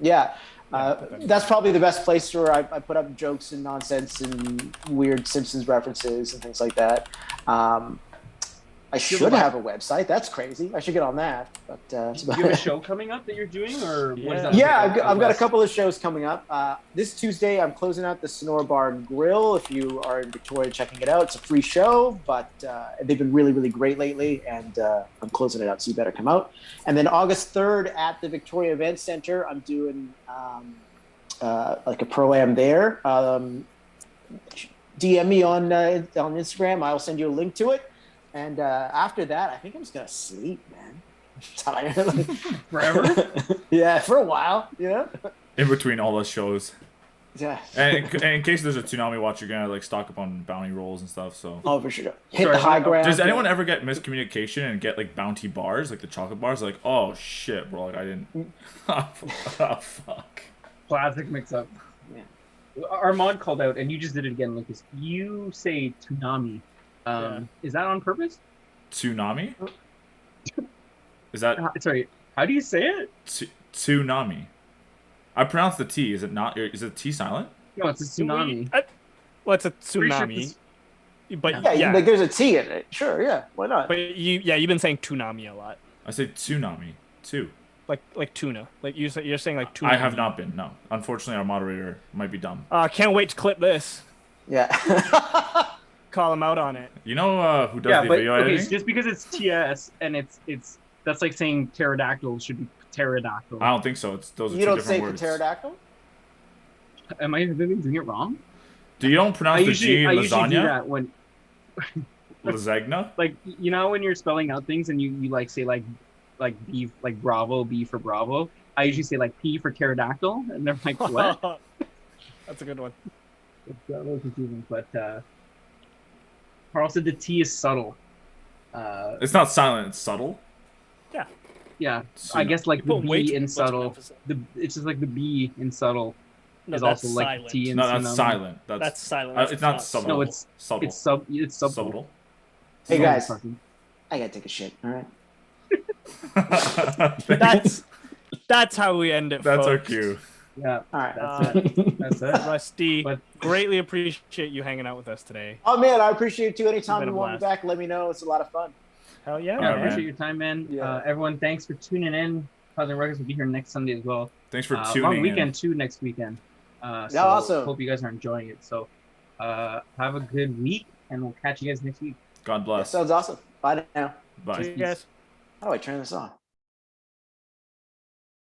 S2: Yeah. That's probably the best place where I put up jokes and nonsense and weird Simpsons references and things like that. I should have a website. That's crazy. I should get on that. But
S1: do you have a show coming up that you're doing, or what is that?
S2: Yeah, I've got a couple of shows coming up. This Tuesday, I'm closing out the Sonora Bar and Grill. If you are in Victoria checking it out, it's a free show, but they've been really, really great lately, and I'm closing it out, so you better come out. And then August 3rd at the Victoria Event Center, I'm doing like a pro-am there. DM me on Instagram. I'll send you a link to it. And after that, I think I'm just gonna sleep, man. I'm tired.
S1: Forever?
S2: Yeah, for a while. Yeah.
S4: In between all those shows.
S2: Yeah.
S4: And in case there's a tsunami watch, you're gonna like stock up on bounty rolls and stuff. So.
S2: Oh, for sure. Hit the high ground.
S4: Does anyone ever get miscommunication and get like bounty bars, like the chocolate bars? Like, oh shit, bro! Like I didn't. Oh fuck.
S1: Classic mix-up. Yeah. Our mod called out, and you just did it again, Lucas. You say tsunami. Is that on purpose?
S4: Tsunami? Is that
S1: sorry? How do you say it?
S4: Tsunami. I pronounce the T. Is it not? Is it T silent?
S1: No, it's a tsunami.
S3: It's a tsunami. But
S2: yeah, like there's a T in it. Sure, yeah, why not?
S3: But you've been saying tsunami a lot.
S4: I say tsunami too.
S3: Like tuna. Like you're saying like tuna.
S4: I have not been. No, unfortunately, our moderator might be dumb.
S3: Can't wait to clip this.
S2: Yeah.
S3: Call him out on it.
S4: You know who does the video editing?
S1: Okay, just because it's TS and it's that's like saying pterodactyl should be pterodactyl.
S4: I don't think so. Those are
S2: you
S4: two
S2: don't
S4: different
S2: say
S4: words.
S2: pterodactyl?
S1: Am I really doing it wrong?
S4: Do you don't pronounce the G in
S1: I usually do
S4: lasagna?
S1: that when
S4: Lasagna?
S1: like you know when you're spelling out things and you like say like B like Bravo, B for Bravo. I usually say like P for pterodactyl, and they're like what?
S3: That's a good one.
S1: It's a little confusing, but Carl said the T is subtle.
S4: It's not silent. It's subtle.
S1: Yeah. I guess like the B in subtle. It's just like the B in subtle is also like
S3: silent.
S1: T in
S4: No, that's silent.
S3: That's silent.
S4: It's not subtle.
S1: No, it's
S4: subtle.
S1: It's subtle.
S4: Subtle.
S2: Hey guys, I gotta take a shit. All right.
S3: That's how we end it.
S4: That's
S3: folks.
S4: our cue.
S1: Yeah.
S2: All right.
S1: That's it. That's it.
S3: Rusty, greatly appreciate you hanging out with us today.
S2: Oh man, I appreciate it too. Anytime
S3: It's been
S2: you
S3: a
S2: want me
S3: blast.
S2: back, let me know. It's a lot of fun.
S3: Hell yeah,
S1: Yeah, I
S3: man.
S1: appreciate your time, man.
S2: Yeah.
S1: Everyone, thanks for tuning in. Cousin Ruckus will be here next Sunday as well.
S4: Thanks for tuning
S1: long
S4: in.
S1: weekend too next weekend. So
S2: awesome.
S1: Hope you guys are enjoying it. So have a good week, and we'll catch you guys next week.
S4: God bless.
S2: Sounds awesome. Bye now.
S4: Bye.
S3: See you guys.
S2: How do I turn this on?